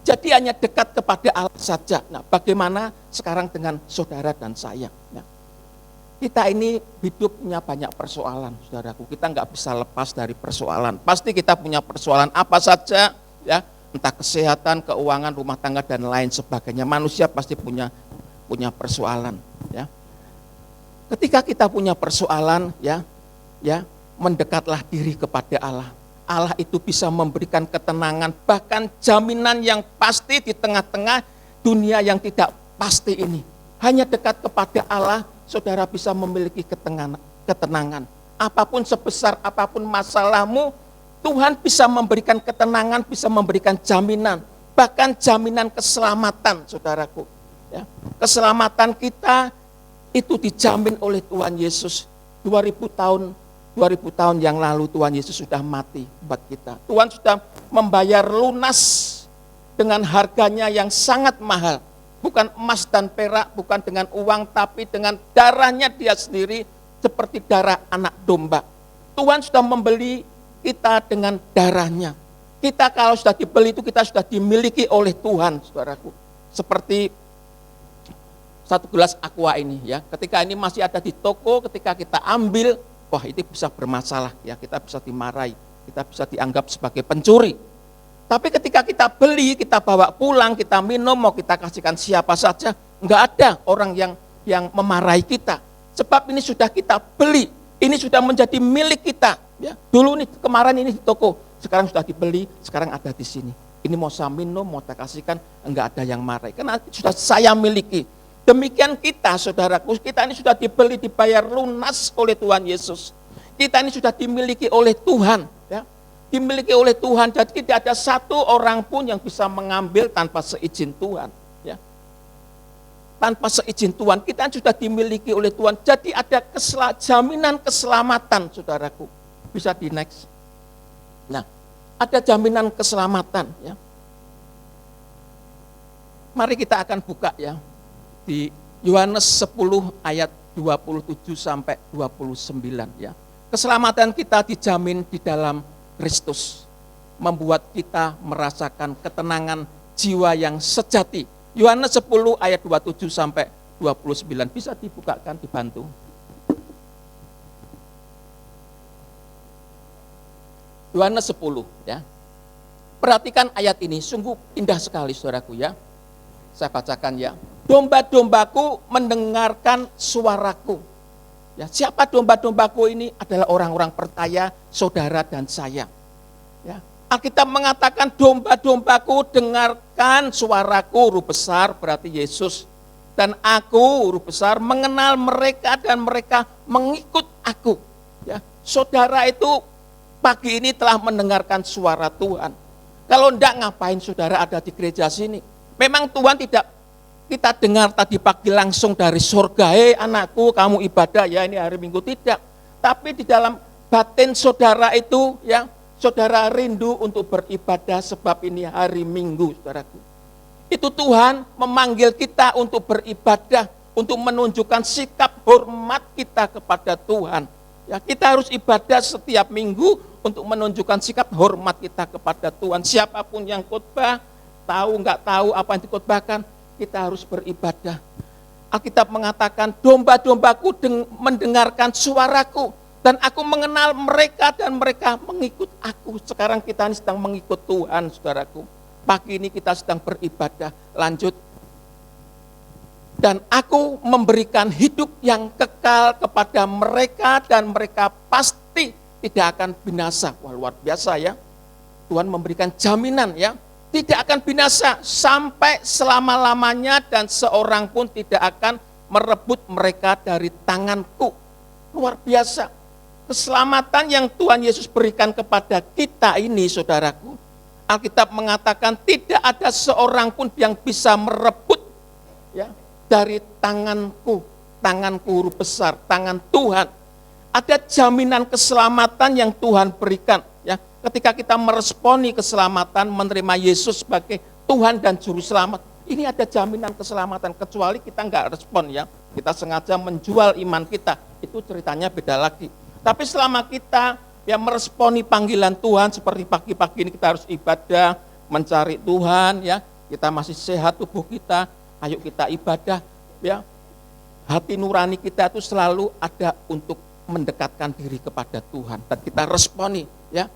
Jadi hanya dekat kepada Allah saja. Nah, bagaimana sekarang dengan saudara dan saya? Nah, kita ini hidup punya banyak persoalan, saudaraku. Kita nggak bisa lepas dari persoalan. Pasti kita punya persoalan apa saja, ya, entah kesehatan, keuangan, rumah tangga dan lain sebagainya. Manusia pasti punya persoalan, ya. Ketika kita punya persoalan, ya, mendekatlah diri kepada Allah. Allah itu bisa memberikan ketenangan, bahkan jaminan yang pasti di tengah-tengah dunia yang tidak pasti ini. Hanya dekat kepada Allah, saudara bisa memiliki ketenangan. Apapun sebesar apapun masalahmu, Tuhan bisa memberikan ketenangan, bisa memberikan jaminan. Bahkan jaminan keselamatan, saudaraku. Ya. Keselamatan kita itu dijamin oleh Tuhan Yesus. 2000 tahun yang lalu Tuhan Yesus sudah mati buat kita. Tuhan sudah membayar lunas dengan harganya yang sangat mahal. Bukan emas dan perak, bukan dengan uang, tapi dengan darahnya dia sendiri seperti darah anak domba. Tuhan sudah membeli kita dengan darahnya. Kita kalau sudah dibeli itu kita sudah dimiliki oleh Tuhan, saudaraku. Seperti 1 gelas aqua ini, ya. Ketika ini masih ada di toko, ketika kita ambil, wah itu bisa bermasalah, ya, kita bisa dimarahi. kita bisa dianggap sebagai pencuri. Tapi ketika kita beli, kita bawa pulang, kita minum, mau kita kasihkan siapa saja, enggak ada orang yang memarahi kita. Sebab ini sudah kita beli, ini sudah menjadi milik kita. Ya, dulu nih, kemarin ini di toko, sekarang sudah dibeli, sekarang ada di sini. Ini mau saya minum, mau saya kasihkan, enggak ada yang marahi. Karena sudah saya miliki. Demikian kita, saudaraku, kita ini sudah dibeli, dibayar lunas oleh Tuhan Yesus. Kita ini sudah dimiliki oleh Tuhan. Ya. Dimiliki oleh Tuhan, jadi tidak ada satu orang pun yang bisa mengambil tanpa seizin Tuhan. Ya. Tanpa seizin Tuhan, kita sudah dimiliki oleh Tuhan. Jadi ada jaminan keselamatan, saudaraku. Bisa di next. Nah, ada jaminan keselamatan. Ya. Mari kita akan buka ya di Yohanes 10 ayat 27 sampai 29 ya. Keselamatan kita dijamin di dalam Kristus, membuat kita merasakan ketenangan jiwa yang sejati. Yohanes 10 ayat 27 sampai 29 bisa dibukakan, dibantu. Yohanes 10 ya. Perhatikan ayat ini, sungguh indah sekali saudaraku ya. Saya bacakan ya. Domba-dombaku mendengarkan suaraku. Ya, siapa domba-dombaku ini? Adalah orang-orang percaya, saudara dan saya. Ya. Alkitab mengatakan domba-dombaku dengarkan suaraku, huruf besar berarti Yesus. Dan aku, huruf besar, mengenal mereka dan mereka mengikut aku. Ya. Saudara itu pagi ini telah mendengarkan suara Tuhan. Kalau enggak, ngapain saudara ada di gereja sini? Memang Tuhan tidak kita dengar tadi pagi langsung dari surga, anakku kamu ibadah ya, ini hari Minggu, tidak. Tapi di dalam batin saudara itu ya, saudara rindu untuk beribadah sebab ini hari Minggu, saudaraku. Itu Tuhan memanggil kita untuk beribadah, untuk menunjukkan sikap hormat kita kepada Tuhan. Ya, kita harus ibadah setiap minggu untuk menunjukkan sikap hormat kita kepada Tuhan. Siapapun yang khotbah, tahu nggak tahu apa yang dikhotbahkan, kita harus beribadah. Alkitab mengatakan domba-dombaku mendengarkan suaraku dan aku mengenal mereka dan mereka mengikut aku. Sekarang kita ini sedang mengikut Tuhan, saudaraku. Pagi ini kita sedang beribadah. Lanjut. Dan aku memberikan hidup yang kekal kepada mereka dan mereka pasti tidak akan binasa. Wah, luar biasa ya. Tuhan memberikan jaminan ya. Tidak akan binasa sampai selama-lamanya dan seorang pun tidak akan merebut mereka dari tanganku. Luar biasa. Keselamatan yang Tuhan Yesus berikan kepada kita ini, saudaraku. Alkitab mengatakan tidak ada seorang pun yang bisa merebut ya, dari tanganku. Tanganku huruf besar, tangan Tuhan. Ada jaminan keselamatan yang Tuhan berikan. Ya, ketika kita meresponi keselamatan, menerima Yesus sebagai Tuhan dan Juru Selamat, ini ada jaminan keselamatan, kecuali kita nggak respon ya, kita sengaja menjual iman kita, itu ceritanya beda lagi. Tapi selama kita ya meresponi panggilan Tuhan, seperti pagi-pagi ini kita harus ibadah, mencari Tuhan ya, kita masih sehat tubuh kita, ayo kita ibadah ya, hati nurani kita itu selalu ada untuk mendekatkan diri kepada Tuhan, dan kita responi ya.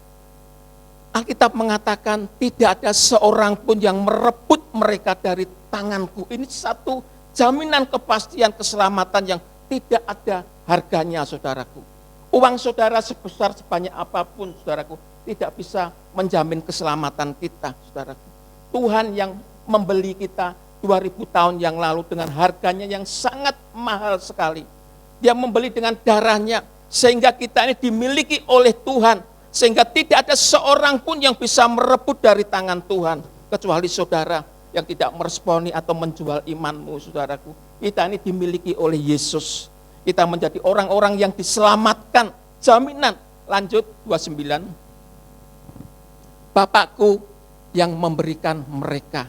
Alkitab mengatakan tidak ada seorang pun yang merebut mereka dari tanganku. Ini satu jaminan kepastian keselamatan yang tidak ada harganya, saudaraku. Uang saudara sebesar sebanyak apapun, saudaraku, tidak bisa menjamin keselamatan kita, saudaraku. Tuhan yang membeli kita 2000 tahun yang lalu dengan harganya yang sangat mahal sekali. Dia membeli dengan darahnya, sehingga kita ini dimiliki oleh Tuhan. Sehingga tidak ada seorang pun yang bisa merebut dari tangan Tuhan, kecuali saudara yang tidak meresponi atau menjual imanmu, saudaraku. Kita ini dimiliki oleh Yesus. Kita menjadi orang-orang yang diselamatkan. Jaminan. Lanjut 29. Bapakku yang memberikan mereka.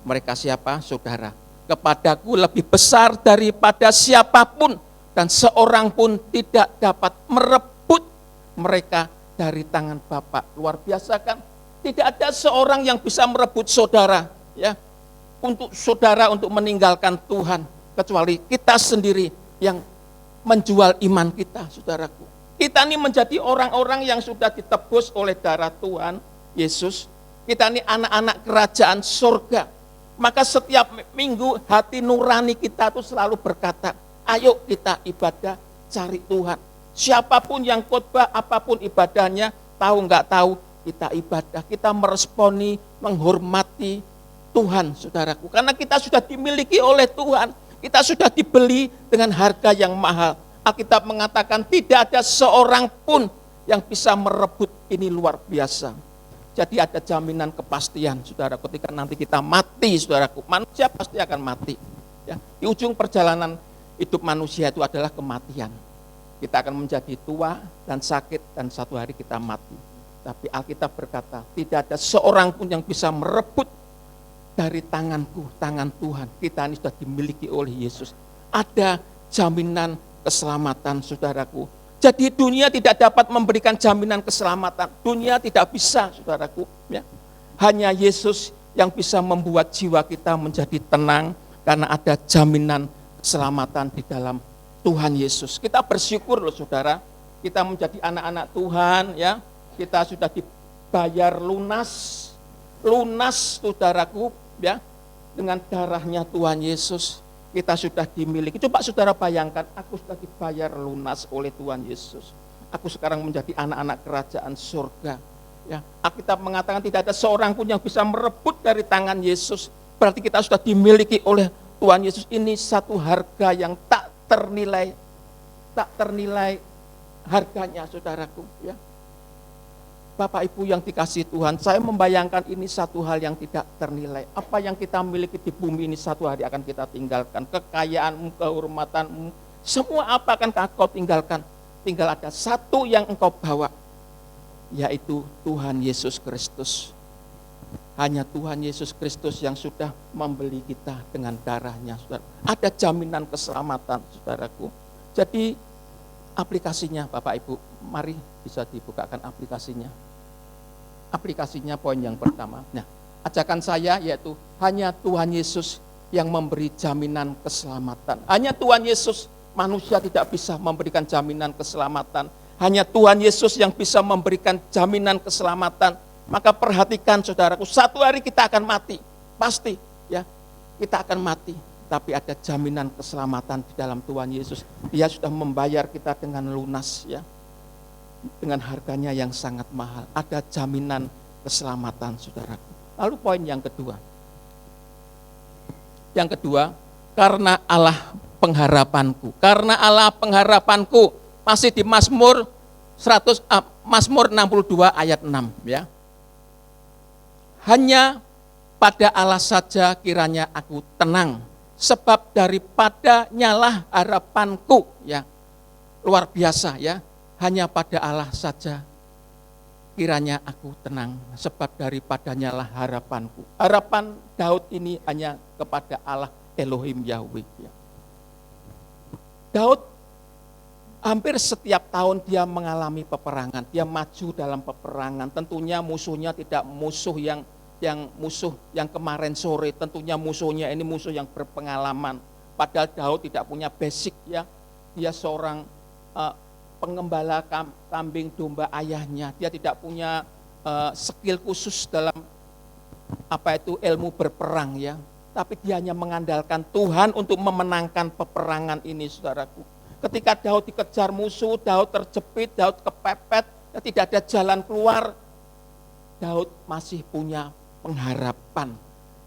Mereka siapa? Saudara. Kepadaku lebih besar daripada siapapun. Dan seorang pun tidak dapat merebut mereka dari tangan Bapa. Luar biasa kan? Tidak ada seorang yang bisa merebut saudara ya, untuk saudara untuk meninggalkan Tuhan, kecuali kita sendiri yang menjual iman kita, saudaraku. Kita ini menjadi orang-orang yang sudah ditebus oleh darah Tuhan Yesus. Kita ini anak-anak kerajaan surga. Maka setiap minggu hati nurani kita itu selalu berkata, ayo kita ibadah cari Tuhan. Siapapun yang khotbah, apapun ibadahnya, tahu nggak tahu, kita ibadah. Kita meresponi, menghormati Tuhan, saudaraku. Karena kita sudah dimiliki oleh Tuhan. Kita sudah dibeli dengan harga yang mahal. Alkitab mengatakan tidak ada seorang pun yang bisa merebut, ini luar biasa. Jadi ada jaminan kepastian, saudara. Ketika nanti kita mati, saudaraku, manusia pasti akan mati. Ya, di ujung perjalanan hidup manusia itu adalah kematian. Kita akan menjadi tua dan sakit dan satu hari kita mati. Tapi Alkitab berkata, tidak ada seorang pun yang bisa merebut dari tanganku, tangan Tuhan. Kita ini sudah dimiliki oleh Yesus. Ada jaminan keselamatan, saudaraku. Jadi dunia tidak dapat memberikan jaminan keselamatan. Dunia tidak bisa, saudaraku. Ya. Hanya Yesus yang bisa membuat jiwa kita menjadi tenang karena ada jaminan keselamatan di dalam Tuhan Yesus. Kita bersyukur loh, saudara. Kita menjadi anak-anak Tuhan, ya. Kita sudah dibayar lunas, saudaraku, ya. Dengan darahnya Tuhan Yesus. Kita sudah dimiliki. Coba saudara bayangkan, aku sudah dibayar lunas oleh Tuhan Yesus. Aku sekarang menjadi anak-anak kerajaan surga. Ya, Alkitab mengatakan tidak ada seorang pun yang bisa merebut dari tangan Yesus. Berarti kita sudah dimiliki oleh Tuhan Yesus. Ini satu harga yang tak ternilai harganya, saudaraku. Ya. Bapak Ibu yang dikasihi Tuhan, saya membayangkan ini satu hal yang tidak ternilai. Apa yang kita miliki di bumi ini satu hari akan kita tinggalkan. Kekayaanmu, kehormatanmu, semua apa akan kau tinggalkan. Tinggal ada satu yang engkau bawa, yaitu Tuhan Yesus Kristus. Hanya Tuhan Yesus Kristus yang sudah membeli kita dengan darahnya, saudara. Ada jaminan keselamatan, saudaraku. Jadi aplikasinya Bapak Ibu, mari bisa dibukakan aplikasinya. Aplikasinya poin yang pertama. Nah, ajakan saya yaitu hanya Tuhan Yesus yang memberi jaminan keselamatan. Hanya Tuhan Yesus, manusia tidak bisa memberikan jaminan keselamatan. Hanya Tuhan Yesus yang bisa memberikan jaminan keselamatan. Maka perhatikan, saudaraku, satu hari kita akan mati. Pasti, ya, kita akan mati. Tapi ada jaminan keselamatan di dalam Tuhan Yesus. Dia sudah membayar kita dengan lunas, ya, dengan harganya yang sangat mahal. Ada jaminan keselamatan, saudaraku. Lalu poin yang kedua. Yang kedua, karena Allah pengharapanku. Karena Allah pengharapanku, masih di Mazmur 62 ayat 6, ya. Hanya pada Allah saja kiranya aku tenang, sebab daripada nyalah harapanku, ya. Luar biasa, ya. Hanya pada Allah saja kiranya aku tenang, sebab daripadanya lah harapanku. Harapan Daud ini hanya kepada Allah Elohim Yahweh. Ya. Daud hampir setiap tahun dia mengalami peperangan, dia maju dalam peperangan. Tentunya musuhnya tidak musuh yang kemarin sore, tentunya musuhnya ini musuh yang berpengalaman. Padahal Daud tidak punya basic, ya. Dia seorang pengembala kambing domba ayahnya. Dia tidak punya skill khusus dalam ilmu berperang, ya. Tapi dia hanya mengandalkan Tuhan untuk memenangkan peperangan ini, saudaraku. Ketika Daud dikejar musuh, Daud terjepit, Daud kepepet, tidak ada jalan keluar, Daud masih punya pengharapan.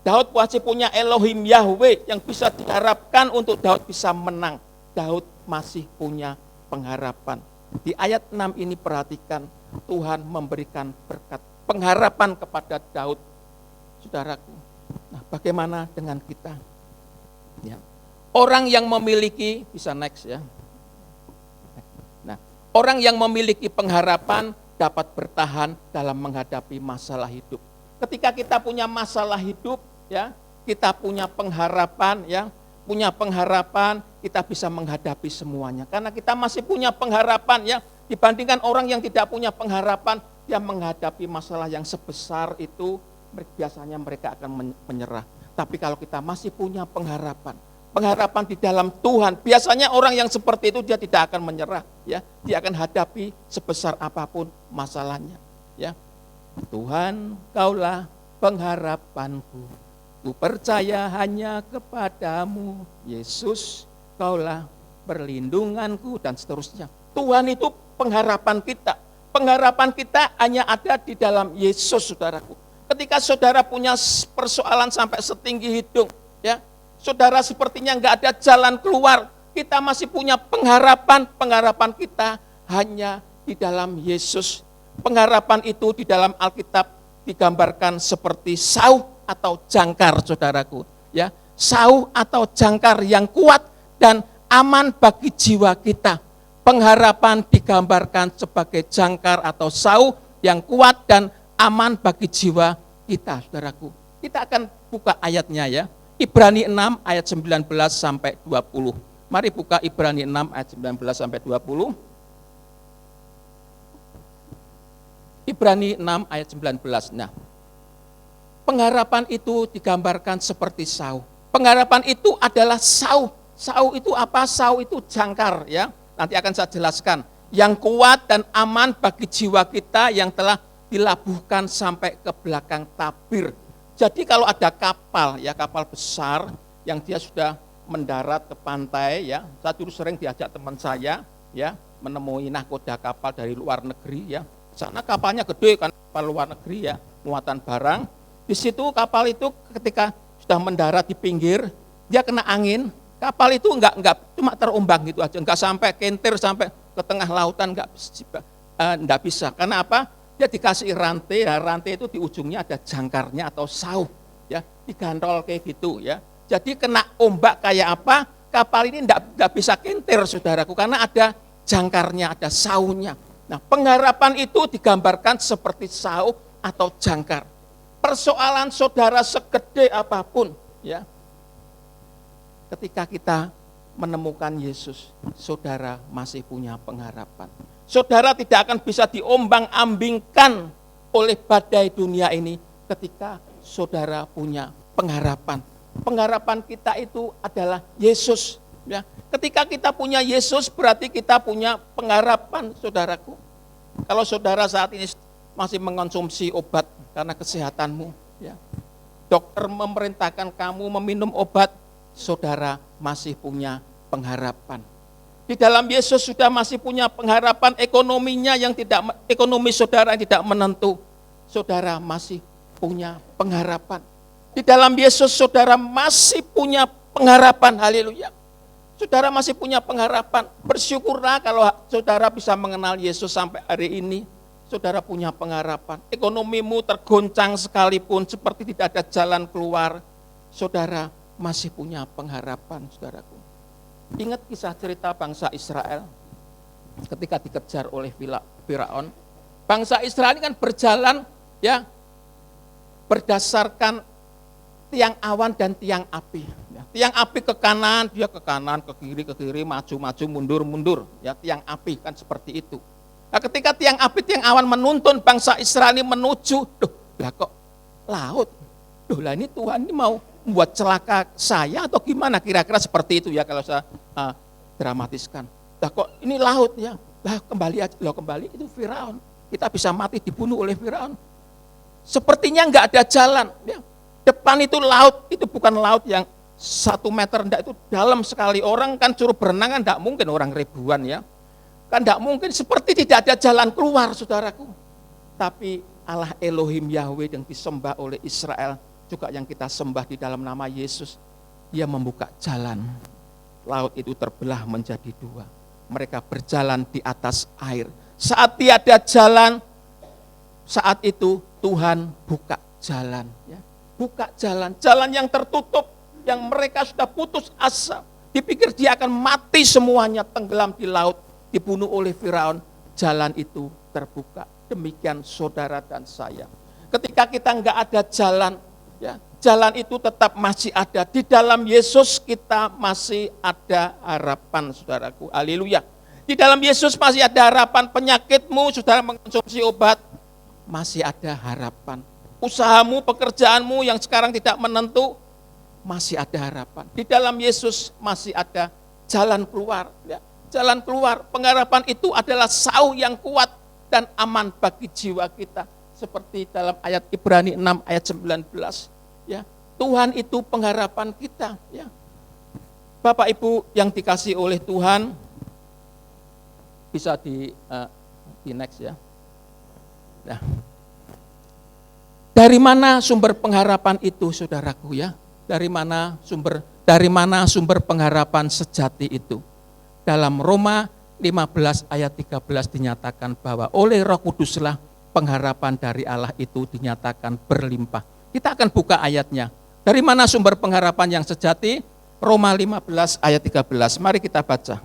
Daud masih punya Elohim Yahweh yang bisa diharapkan untuk Daud bisa menang. Daud masih punya pengharapan. Di ayat 6 ini perhatikan, Tuhan memberikan berkat pengharapan kepada Daud, saudaraku. Nah, bagaimana dengan kita? Ya. Orang yang memiliki, bisa next, ya. Nah, orang yang memiliki pengharapan dapat bertahan dalam menghadapi masalah hidup. Ketika kita punya masalah hidup, ya, kita punya pengharapan, ya. Punya pengharapan, kita bisa menghadapi semuanya. Karena kita masih punya pengharapan, ya. Dibandingkan orang yang tidak punya pengharapan, dia menghadapi masalah yang sebesar itu, biasanya mereka akan menyerah. Tapi kalau kita masih punya pengharapan, pengharapan di dalam Tuhan. Biasanya orang yang seperti itu dia tidak akan menyerah, ya. Dia akan hadapi sebesar apapun masalahnya, ya. Tuhan, Kaulah pengharapanku. Ku percaya hanya kepadamu, Yesus, Kaulah perlindunganku, dan seterusnya. Tuhan itu pengharapan kita. Pengharapan kita hanya ada di dalam Yesus, saudaraku. Ketika saudara punya persoalan sampai setinggi hidung, ya, saudara sepertinya nggak ada jalan keluar, kita masih punya pengharapan. Pengharapan kita hanya di dalam Yesus. Pengharapan itu di dalam Alkitab digambarkan seperti sauh atau jangkar, saudaraku. Ya, sauh atau jangkar yang kuat dan aman bagi jiwa kita. Pengharapan digambarkan sebagai jangkar atau sauh yang kuat dan aman bagi jiwa kita, saudaraku. Kita akan buka ayatnya, ya. Ibrani 6 ayat 19 sampai 20. Mari buka Ibrani 6 ayat 19 sampai 20. Ibrani 6 ayat 19. Nah, pengharapan itu digambarkan seperti sauh. Pengharapan itu adalah sauh. Sauh itu apa? Sauh itu jangkar, ya. Nanti akan saya jelaskan. Yang kuat dan aman bagi jiwa kita yang telah dilabuhkan sampai ke belakang tabir. Jadi kalau ada kapal, ya, kapal besar yang dia sudah mendarat ke pantai, ya. Saya dulu sering diajak teman saya, ya, menemui nahkoda kapal dari luar negeri, ya. Sana kapalnya gede kan, kapal luar negeri, ya, muatan barang. Di situ kapal itu ketika sudah mendarat di pinggir, dia kena angin, kapal itu enggak cuma terombang gitu aja, enggak sampai kentir sampai ke tengah lautan, enggak bisa. Karena apa? Dia dikasih rantai, ya, rantai itu di ujungnya ada jangkarnya atau sauh, ya, digantol kayak gitu, ya. Jadi kena ombak kayak apa? Kapal ini enggak bisa kentir, saudaraku, karena ada jangkarnya, ada sauhnya. Nah, pengharapan itu digambarkan seperti sauh atau jangkar. Persoalan saudara segede apapun, ya, ketika kita menemukan Yesus, saudara masih punya pengharapan. Saudara tidak akan bisa diombang-ambingkan oleh badai dunia ini ketika saudara punya pengharapan. Pengharapan kita itu adalah Yesus. Ya, ketika kita punya Yesus berarti kita punya pengharapan, saudaraku. Kalau saudara saat ini masih mengonsumsi obat karena kesehatanmu, ya, dokter memerintahkan kamu meminum obat, saudara masih punya pengharapan. Di dalam Yesus sudah masih punya pengharapan. Ekonominya yang tidak, ekonomi saudara yang tidak menentu, saudara masih punya pengharapan. Di dalam Yesus saudara masih punya pengharapan. Haleluya. Saudara masih punya pengharapan. Bersyukurlah kalau saudara bisa mengenal Yesus sampai hari ini. Saudara punya pengharapan. Ekonomimu tergoncang sekalipun seperti tidak ada jalan keluar, saudara masih punya pengharapan, saudaraku. Ingat kisah cerita bangsa Israel ketika dikejar oleh Firaun. Bangsa Israel ini kan berjalan, ya, berdasarkan tiang awan dan tiang api. Tiang api ke kanan, dia ke kanan, ke kiri, maju, mundur. Ya, tiang api kan seperti itu. Nah, ketika tiang api, tiang awan menuntun bangsa Israel ini menuju, lah kok laut? Lah ini Tuhan ini mau membuat celaka saya atau gimana? Kira-kira seperti itu ya kalau saya dramatiskan. Lah kok ini laut ya? Lah kembali aja, kembali itu Firaun. Kita bisa mati dibunuh oleh Firaun. Sepertinya enggak ada jalan. Ya. Depan itu laut, itu bukan laut yang 1 meter, enggak, itu dalam sekali. Orang kan suruh berenang kan enggak mungkin, orang ribuan ya. Kan enggak mungkin, seperti tidak ada jalan keluar, saudaraku. Tapi Allah Elohim Yahweh yang disembah oleh Israel, juga yang kita sembah di dalam nama Yesus, Dia membuka jalan. Laut itu terbelah menjadi 2. Mereka berjalan di atas air. Saat tiada jalan, saat itu Tuhan buka jalan. Ya. Buka jalan, jalan yang tertutup, yang mereka sudah putus asa. Dipikir dia akan mati semuanya, tenggelam di laut, dibunuh oleh Firaun. Jalan itu terbuka. Demikian saudara dan saya. Ketika kita enggak ada jalan, ya, jalan itu tetap masih ada. Di dalam Yesus kita masih ada harapan, saudaraku. Haleluya. Di dalam Yesus masih ada harapan. Penyakitmu, saudara mengkonsumsi obat, masih ada harapan. Usahamu, pekerjaanmu yang sekarang tidak menentu, masih ada harapan. Di dalam Yesus masih ada jalan keluar. Ya. Jalan keluar, pengharapan itu adalah sauh yang kuat dan aman bagi jiwa kita. Seperti dalam ayat Ibrani 6 ayat 19. Ya. Tuhan itu pengharapan kita. Ya. Bapak Ibu yang dikasih oleh Tuhan, bisa di next ya. Nah. Dari mana sumber pengharapan itu, saudaraku ya? Dari mana sumber pengharapan sejati itu? Dalam Roma 15 ayat 13 dinyatakan bahwa oleh Roh Kuduslah pengharapan dari Allah itu dinyatakan berlimpah. Kita akan buka ayatnya. Dari mana sumber pengharapan yang sejati? Roma 15 ayat 13. Mari kita baca.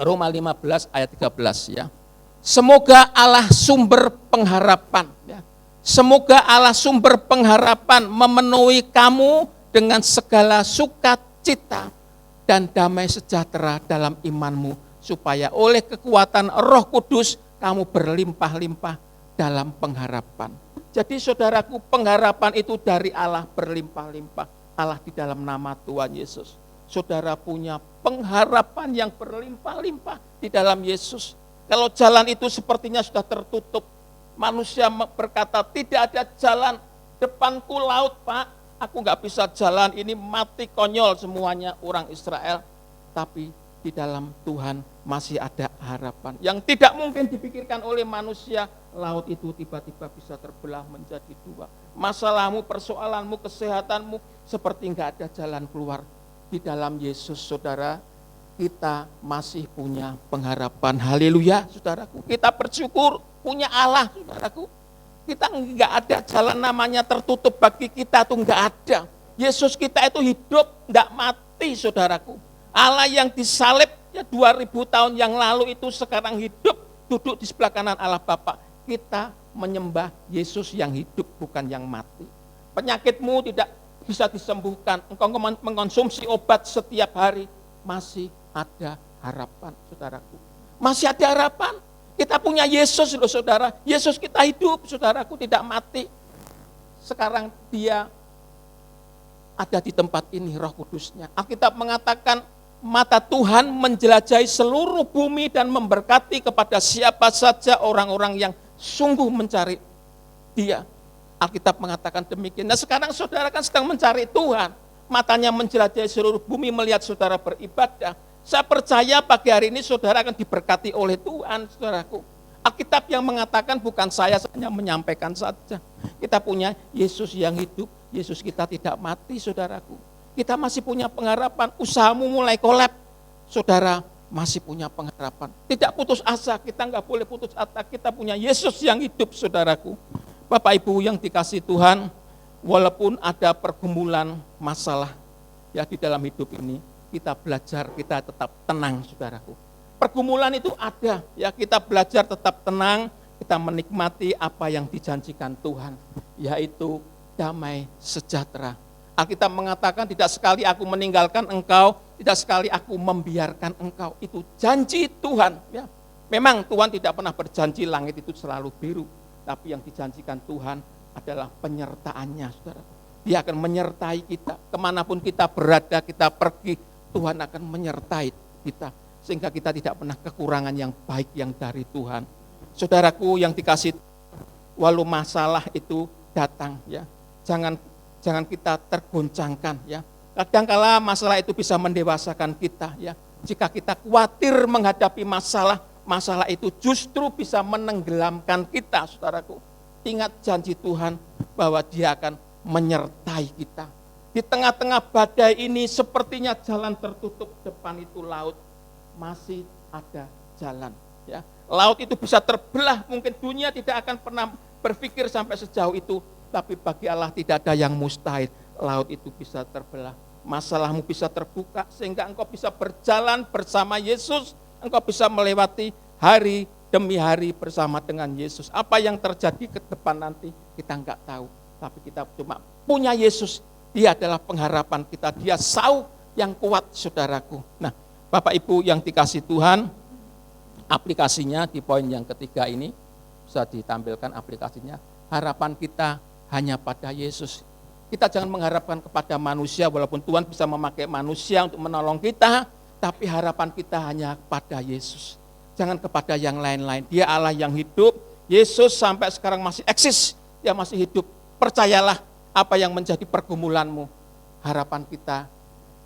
Roma 15 ayat 13 ya. Semoga Allah sumber pengharapan, ya. Semoga Allah sumber pengharapan memenuhi kamu dengan segala sukacita dan damai sejahtera dalam imanmu, supaya oleh kekuatan Roh Kudus kamu berlimpah-limpah dalam pengharapan. Jadi saudaraku, pengharapan itu dari Allah berlimpah-limpah, Allah di dalam nama Tuhan Yesus. Saudara punya pengharapan yang berlimpah-limpah di dalam Yesus. Kalau jalan itu sepertinya sudah tertutup, manusia berkata tidak ada jalan, depanku laut Pak, aku nggak bisa jalan, ini mati konyol semuanya orang Israel. Tapi di dalam Tuhan masih ada harapan yang tidak mungkin dipikirkan oleh manusia. Laut itu tiba-tiba bisa terbelah menjadi dua. Masalahmu, persoalanmu, kesehatanmu seperti nggak ada jalan keluar. Di dalam Yesus, saudara, kita masih punya pengharapan. Haleluya, saudaraku. Kita bersyukur punya Allah, saudaraku. Kita nggak ada jalan namanya tertutup bagi kita, tuh nggak ada. Yesus kita itu hidup, nggak mati, saudaraku. Allah yang disalib ya 2000 tahun yang lalu itu sekarang hidup, duduk di sebelah kanan Allah Bapa. Kita menyembah Yesus yang hidup, bukan yang mati. Penyakitmu tidak bisa disembuhkan. Engkau mengkonsumsi obat setiap hari, masih ada harapan, saudaraku. Masih ada harapan. Kita punya Yesus loh, saudara. Yesus kita hidup, saudaraku, tidak mati. Sekarang dia ada di tempat ini, Roh Kudusnya. Alkitab mengatakan mata Tuhan menjelajahi seluruh bumi dan memberkati kepada siapa saja orang-orang yang sungguh mencari dia. Alkitab mengatakan demikian. Nah sekarang saudara kan sedang mencari Tuhan. Matanya menjelajahi seluruh bumi melihat saudara beribadah. Saya percaya pagi hari ini saudara akan diberkati oleh Tuhan, saudaraku. Alkitab yang mengatakan bukan saya hanya menyampaikan saja. Kita punya Yesus yang hidup. Yesus kita tidak mati, saudaraku. Kita masih punya pengharapan. Usahamu mulai kolab, saudara masih punya pengharapan. Tidak putus asa, kita nggak boleh putus asa. Kita punya Yesus yang hidup, saudaraku. Bapak Ibu yang dikasih Tuhan, walaupun ada pergumulan masalah ya di dalam hidup ini, kita belajar, kita tetap tenang, saudaraku. Pergumulan itu ada, ya kita belajar tetap tenang, kita menikmati apa yang dijanjikan Tuhan, yaitu damai sejahtera. Alkitab mengatakan tidak sekali aku meninggalkan engkau, tidak sekali aku membiarkan engkau. Itu janji Tuhan. Ya. Memang Tuhan tidak pernah berjanji langit itu selalu biru, tapi yang dijanjikan Tuhan adalah penyertaannya, saudara. Dia akan menyertai kita, kemanapun kita berada, kita pergi, Tuhan akan menyertai kita. Sehingga kita tidak pernah kekurangan yang baik yang dari Tuhan. Saudaraku yang dikasih, walau masalah itu datang, ya, jangan kita tergoncangkan, ya. Kadangkala masalah itu bisa mendewasakan kita, ya. Jika kita khawatir menghadapi masalah itu justru bisa menenggelamkan kita, saudaraku. Ingat janji Tuhan bahwa Dia akan menyertai kita. Di tengah-tengah badai ini sepertinya jalan tertutup, depan itu laut, masih ada jalan. Ya. Laut itu bisa terbelah, mungkin dunia tidak akan pernah berpikir sampai sejauh itu, tapi bagi Allah tidak ada yang mustahil. Laut itu bisa terbelah, masalahmu bisa terbuka, sehingga engkau bisa berjalan bersama Yesus, engkau bisa melewati hari demi hari bersama dengan Yesus. Apa yang terjadi ke depan nanti kita enggak tahu, tapi kita cuma punya Yesus. Dia adalah pengharapan kita, dia sauh yang kuat, saudaraku. Nah, Bapak Ibu yang dikasih Tuhan, aplikasinya di poin yang ketiga ini, bisa ditampilkan aplikasinya. Harapan kita hanya pada Yesus. Kita jangan mengharapkan kepada manusia, walaupun Tuhan bisa memakai manusia untuk menolong kita, tapi harapan kita hanya kepada Yesus. Jangan kepada yang lain-lain. Dia Allah yang hidup, Yesus sampai sekarang masih eksis, dia masih hidup. Percayalah apa yang menjadi pergumulanmu. Harapan kita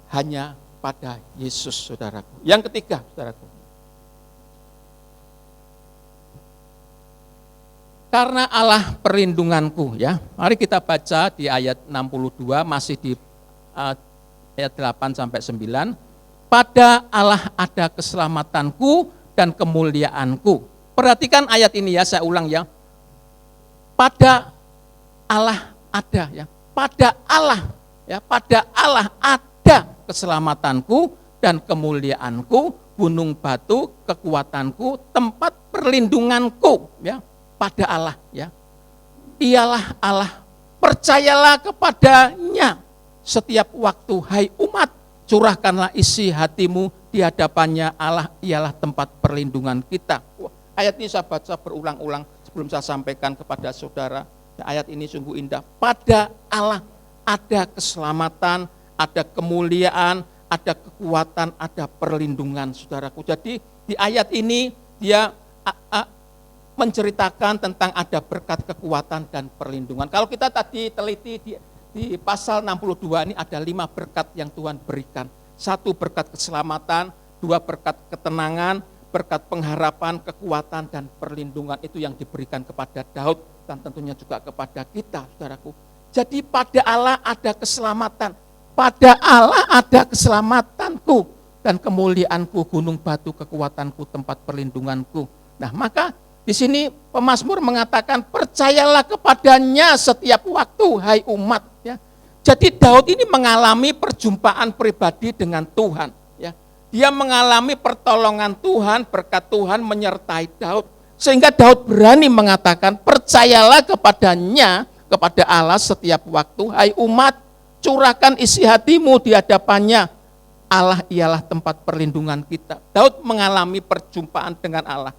hanya pada Yesus, saudaraku. Yang ketiga, saudaraku. Karena Allah perlindunganku, ya. Mari kita baca di ayat 62, masih di ayat 8 sampai 9. Pada Allah ada keselamatanku dan kemuliaanku. Perhatikan ayat ini ya, saya ulang ya. Pada Allah ada ya. Pada Allah ya, pada Allah ada keselamatanku dan kemuliaanku, gunung batu kekuatanku, tempat perlindunganku ya. Pada Allah ya. Ialah Allah, percayalah kepadanya setiap waktu, hai umat, curahkanlah isi hatimu di hadapannya. Allah ialah tempat perlindungan kita. Ayat ini saya baca berulang-ulang sebelum saya sampaikan kepada saudara. Ayat ini sungguh indah. Pada Allah ada keselamatan, ada kemuliaan, ada kekuatan, ada perlindungan, saudaraku. Jadi di ayat ini dia menceritakan tentang ada berkat, kekuatan, dan perlindungan. Kalau kita tadi teliti di pasal 62 ini ada 5 berkat yang Tuhan berikan. 1 berkat keselamatan, 2 berkat ketenangan, berkat pengharapan, kekuatan, dan perlindungan. Itu yang diberikan kepada Daud dan tentunya juga kepada kita, saudaraku. Jadi pada Allah ada keselamatan. Pada Allah ada keselamatanku dan kemuliaanku, gunung batu kekuatanku, tempat perlindunganku. Nah, maka di sini pemazmur mengatakan, percayalah kepadanya setiap waktu, hai umat. Ya. Jadi Daud ini mengalami perjumpaan pribadi dengan Tuhan. Ya. Dia mengalami pertolongan Tuhan, berkat Tuhan menyertai Daud. Sehingga Daud berani mengatakan, percayalah kepadanya, kepada Allah setiap waktu, hai umat, curahkan isi hatimu di hadapannya. Allah ialah tempat perlindungan kita. Daud mengalami perjumpaan dengan Allah.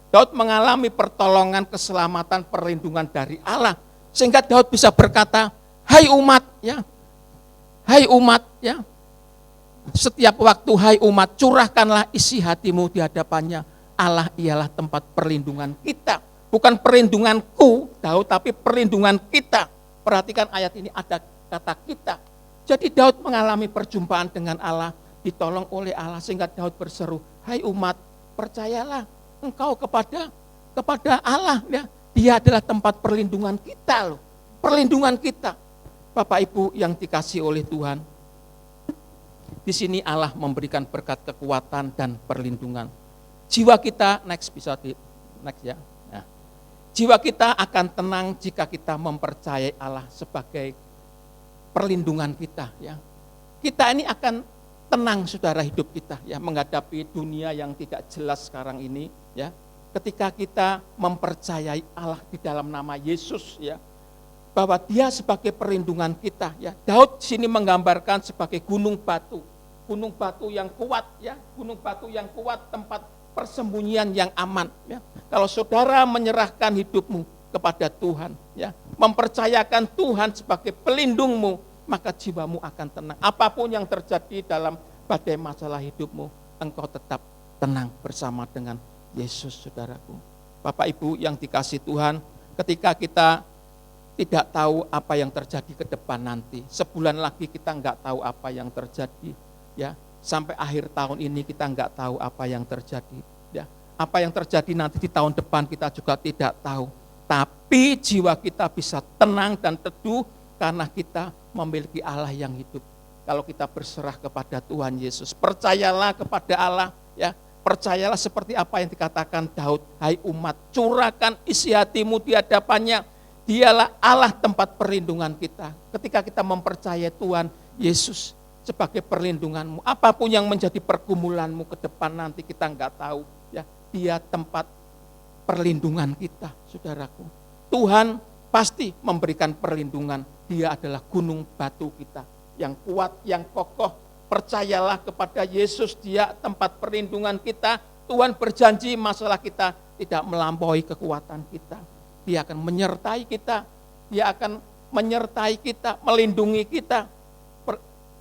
Daud mengalami pertolongan, keselamatan, perlindungan dari Allah. Sehingga Daud bisa berkata, hai umat, ya. Hai umat, ya. Setiap waktu, hai umat, curahkanlah isi hatimu di hadapannya. Allah ialah tempat perlindungan kita. Bukan perlindunganku, Daud, tapi perlindungan kita. Perhatikan ayat ini ada kata kita. Jadi Daud mengalami perjumpaan dengan Allah, ditolong oleh Allah, sehingga Daud berseru, hai umat, percayalah engkau kepada Allah, ya. Dia adalah tempat perlindungan kita loh. Perlindungan kita. Bapak Ibu yang dikasihi oleh Tuhan. Di sini Allah memberikan berkat, kekuatan, dan perlindungan. Jiwa kita next ya. Nah, jiwa kita akan tenang jika kita mempercayai Allah sebagai perlindungan kita, ya. Kita ini akan tenang, saudara, hidup kita ya menghadapi dunia yang tidak jelas sekarang ini ya. Ketika kita mempercayai Allah di dalam nama Yesus ya, bahwa Dia sebagai perlindungan kita ya. Daud sini menggambarkan sebagai gunung batu yang kuat ya, gunung batu yang kuat, tempat persembunyian yang aman ya. Kalau saudara menyerahkan hidupmu kepada Tuhan ya, mempercayakan Tuhan sebagai pelindungmu, maka jiwamu akan tenang. Apapun yang terjadi dalam badai masalah hidupmu, engkau tetap tenang bersama dengan Yesus, saudaraku. Bapak Ibu yang dikasihi Tuhan, ketika kita tidak tahu apa yang terjadi ke depan nanti, sebulan lagi kita enggak tahu apa yang terjadi, ya. Sampai akhir tahun ini kita enggak tahu apa yang terjadi, ya. Apa yang terjadi nanti di tahun depan kita juga tidak tahu. Tapi jiwa kita bisa tenang dan teduh karena kita memiliki Allah yang hidup. Kalau kita berserah kepada Tuhan Yesus, percayalah kepada Allah, ya. Percayalah seperti apa yang dikatakan Daud, hai umat, curahkan isi hatimu di hadapannya. Dialah Allah tempat perlindungan kita. Ketika kita mempercayai Tuhan Yesus sebagai perlindunganmu, apapun yang menjadi pergumulanmu ke depan nanti kita enggak tahu, ya. Dia tempat perlindungan kita, saudaraku. Tuhan pasti memberikan perlindungan. Dia adalah gunung batu kita yang kuat, yang kokoh. Percayalah kepada Yesus, Dia tempat perlindungan kita. Tuhan berjanji masalah kita tidak melampaui kekuatan kita. Dia akan menyertai kita. Dia akan menyertai kita, melindungi kita.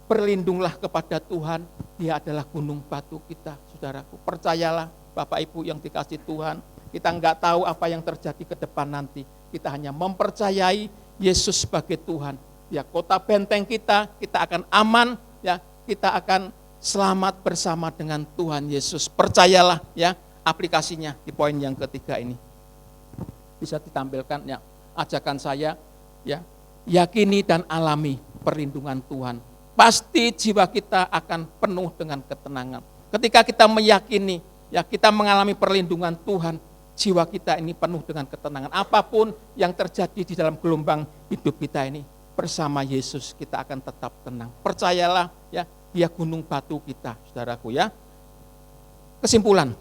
Berlindunglah kepada Tuhan, Dia adalah gunung batu kita, saudaraku. Percayalah Bapak Ibu yang dikasih Tuhan, kita nggak tahu apa yang terjadi ke depan nanti. Kita hanya mempercayai Yesus sebagai Tuhan. Ya, kota benteng kita akan aman, ya, kita akan selamat bersama dengan Tuhan Yesus. Percayalah ya, aplikasinya di poin yang ketiga ini. Bisa ditampilkan ya, ajakan saya ya, yakini dan alami perlindungan Tuhan. Pasti jiwa kita akan penuh dengan ketenangan. Ketika kita meyakini, ya kita mengalami perlindungan Tuhan, jiwa kita ini penuh dengan ketenangan. Apapun yang terjadi di dalam gelombang hidup kita ini, bersama Yesus kita akan tetap tenang. Percayalah ya, Dia gunung batu kita, saudaraku ya. Kesimpulannya.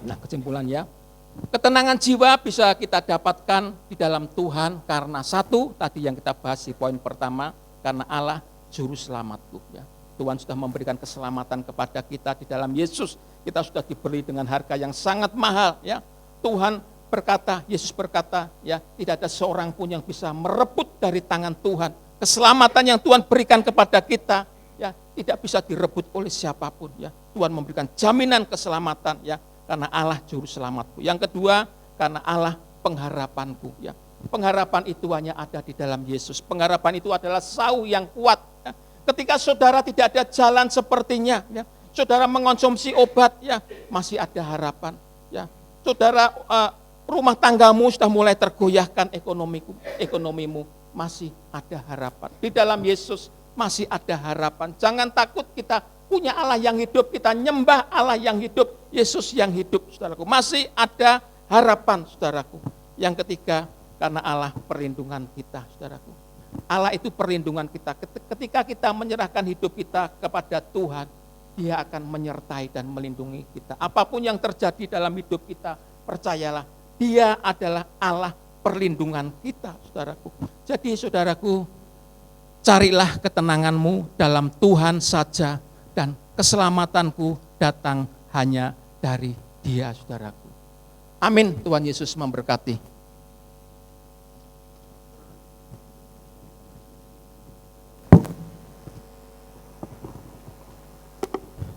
Nah, kesimpulannya, ketenangan jiwa bisa kita dapatkan di dalam Tuhan karena satu, tadi yang kita bahas di poin pertama, karena Allah juru selamatku ya. Tuhan sudah memberikan keselamatan kepada kita di dalam Yesus. Kita sudah dibeli dengan harga yang sangat mahal ya. Tuhan berkata, Yesus berkata, ya, tidak ada seorang pun yang bisa merebut dari tangan Tuhan. Keselamatan yang Tuhan berikan kepada kita, ya, tidak bisa direbut oleh siapapun, ya. Tuhan memberikan jaminan keselamatan, ya, karena Allah juru selamatku. Yang kedua, karena Allah pengharapanku, ya. Pengharapan itu hanya ada di dalam Yesus. Pengharapan itu adalah sauh yang kuat. Ya. Ketika saudara tidak ada jalan sepertinya, ya, saudara mengonsumsi obat, ya, masih ada harapan, ya. Saudara rumah tanggamu sudah mulai tergoyahkan ekonomimu, masih ada harapan. Di dalam Yesus masih ada harapan. Jangan takut, kita punya Allah yang hidup, kita nyembah Allah yang hidup, Yesus yang hidup, saudaraku. Masih ada harapan, saudaraku. Yang ketiga, karena Allah perlindungan kita, saudaraku. Allah itu perlindungan kita. Ketika kita menyerahkan hidup kita kepada Tuhan, Dia akan menyertai dan melindungi kita. Apapun yang terjadi dalam hidup kita, percayalah, Dia adalah Allah perlindungan kita, saudaraku. Jadi saudaraku, carilah ketenanganmu dalam Tuhan saja, dan keselamatanku datang hanya dari Dia, saudaraku. Amin. Tuhan Yesus memberkati.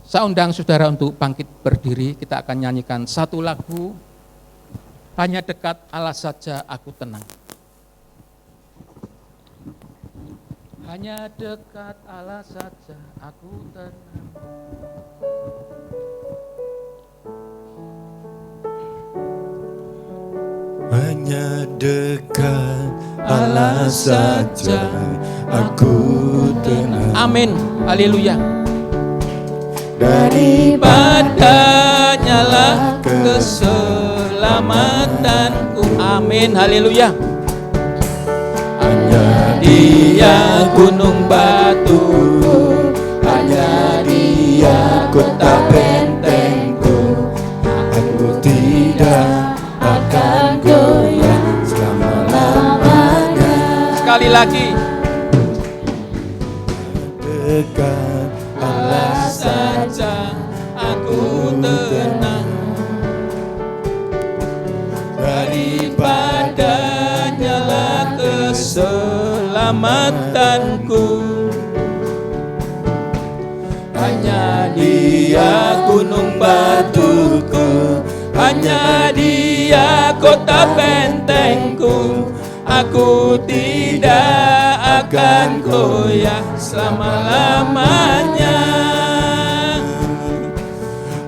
Saya undang saudara untuk bangkit berdiri, kita akan nyanyikan satu lagu, hanya dekat Allah saja aku tenang. Hanya dekat Allah saja aku tenang. Hanya dekat Allah saja aku tenang. Amin, haleluya. Daripadanya lah keselamatanku. Amin, haleluya. hanya Dia gunung batuku, hanya Dia kota bentengku. Aku tidak akan goyah selama-lamanya. sekali lagi. Dekat Allah Saja aku tenang, daripadanya lah keselamatanku. Hanya Dia gunung batuku, hanya Dia kota bentengku. Aku tidak akan goyah selama-lamanya.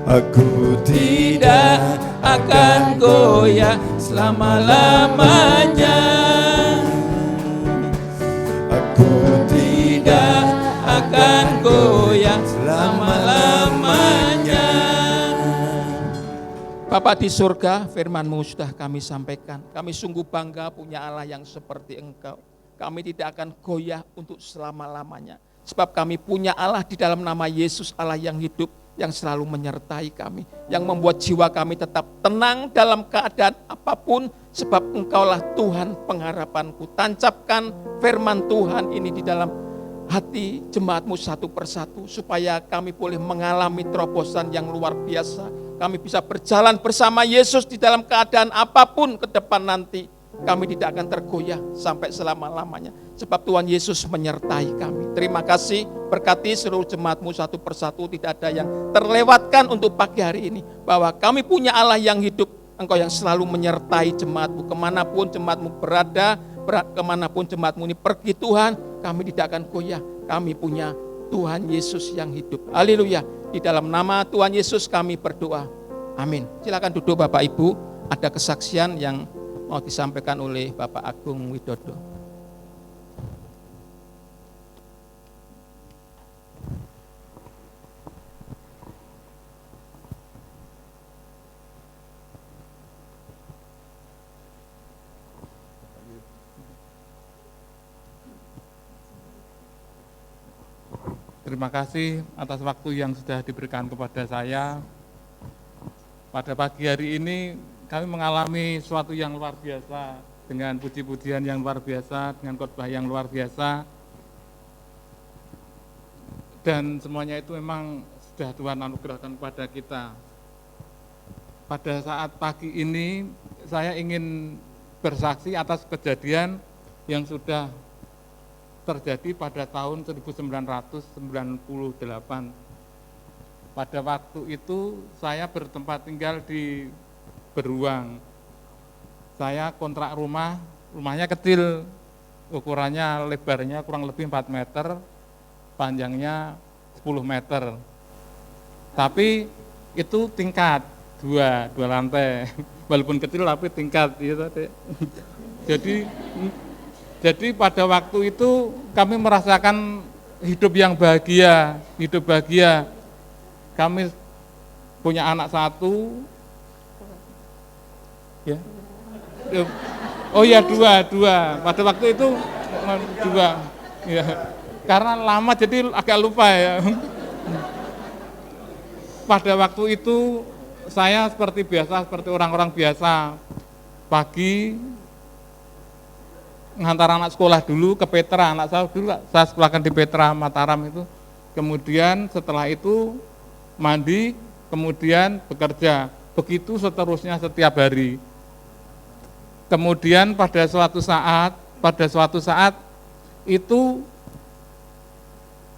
Aku Tidak akan goyah selama-lamanya. Aku Tidak akan goyah selama-lamanya. Bapa di surga, firman-Mu sudah kami sampaikan. Kami sungguh bangga punya Allah yang seperti Engkau. Kami tidak akan goyah untuk selama-lamanya. Sebab kami punya Allah di dalam nama Yesus, Allah yang hidup, yang selalu menyertai kami, yang membuat jiwa kami tetap tenang dalam keadaan apapun, sebab Engkaulah Tuhan pengharapanku. Tancapkan firman Tuhan ini di dalam hati jemaat-Mu satu persatu, supaya kami boleh mengalami terobosan yang luar biasa. Kami bisa berjalan bersama Yesus di dalam keadaan apapun ke depan nanti. kami tidak akan tergoyah sampai selama-lamanya. Sebab Tuhan Yesus menyertai kami. Terima kasih, berkati seluruh jemaat-Mu satu persatu, tidak ada yang terlewatkan untuk pagi hari ini. Bahwa kami punya Allah yang hidup, Engkau yang selalu menyertai jemaat-Mu. Kemanapun jemaat-Mu berada, kemanapun jemaat-Mu ini pergi Tuhan, kami tidak akan goyah. Kami punya Tuhan Yesus yang hidup. Haleluya. Di dalam nama Tuhan Yesus kami berdoa. Amin. Silakan duduk Bapak Ibu. Ada kesaksian yang mau disampaikan oleh Bapak Agung Widodo. Terima kasih atas waktu yang sudah diberikan kepada saya. Pada pagi hari ini kami mengalami sesuatu yang luar biasa, dengan puji-pujian yang luar biasa, dengan khotbah yang luar biasa. Dan semuanya itu memang sudah Tuhan anugerahkan kepada kita. Pada saat pagi ini saya ingin bersaksi atas kejadian yang sudah terjadi pada tahun 1998. Pada waktu itu saya bertempat tinggal di Beruang. Saya kontrak rumahnya kecil, ukurannya lebarnya kurang lebih 4 meter, panjangnya 10 meter. Tapi itu tingkat, dua lantai, walaupun kecil tapi tingkat. Jadi pada waktu itu kami merasakan hidup yang bahagia, Kami punya anak 1, ya. Oh ya 2. Pada waktu itu 2, ya. Karena lama jadi agak lupa ya. Pada waktu itu saya seperti biasa, seperti orang-orang biasa, pagi ngantar anak sekolah dulu ke Petra, anak saya dulu saya sekolahkan di Petra Mataram itu. Kemudian setelah itu mandi, kemudian bekerja. Begitu seterusnya setiap hari. Kemudian pada suatu saat itu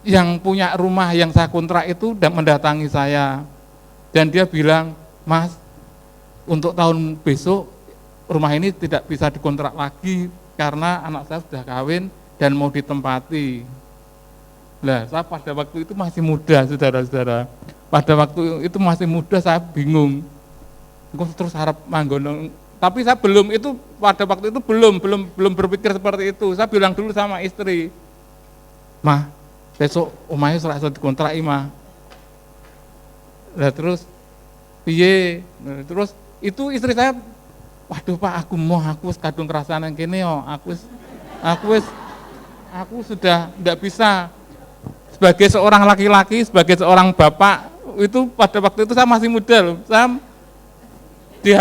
yang punya rumah yang saya kontrak itu mendatangi saya. Dan dia bilang, "Mas, untuk tahun besok rumah ini tidak bisa dikontrak lagi karena anak saya sudah kawin dan mau ditempati." Nah, saya pada waktu itu masih muda, saudara-saudara. Pada waktu itu masih muda, saya bingung. Aku terus harap manggon. Tapi saya pada waktu itu belum berpikir seperti itu. Saya bilang dulu sama istri, "Mah, besok omahnya serasa dikontrak, Mah." Nah, terus piye? Nah, terus itu istri saya, "Waduh Pak, aku kadung kerasaan yang kene yo. Aku sudah tidak bisa." Sebagai seorang laki-laki, sebagai seorang bapak, itu pada waktu itu saya masih muda loh. Saya di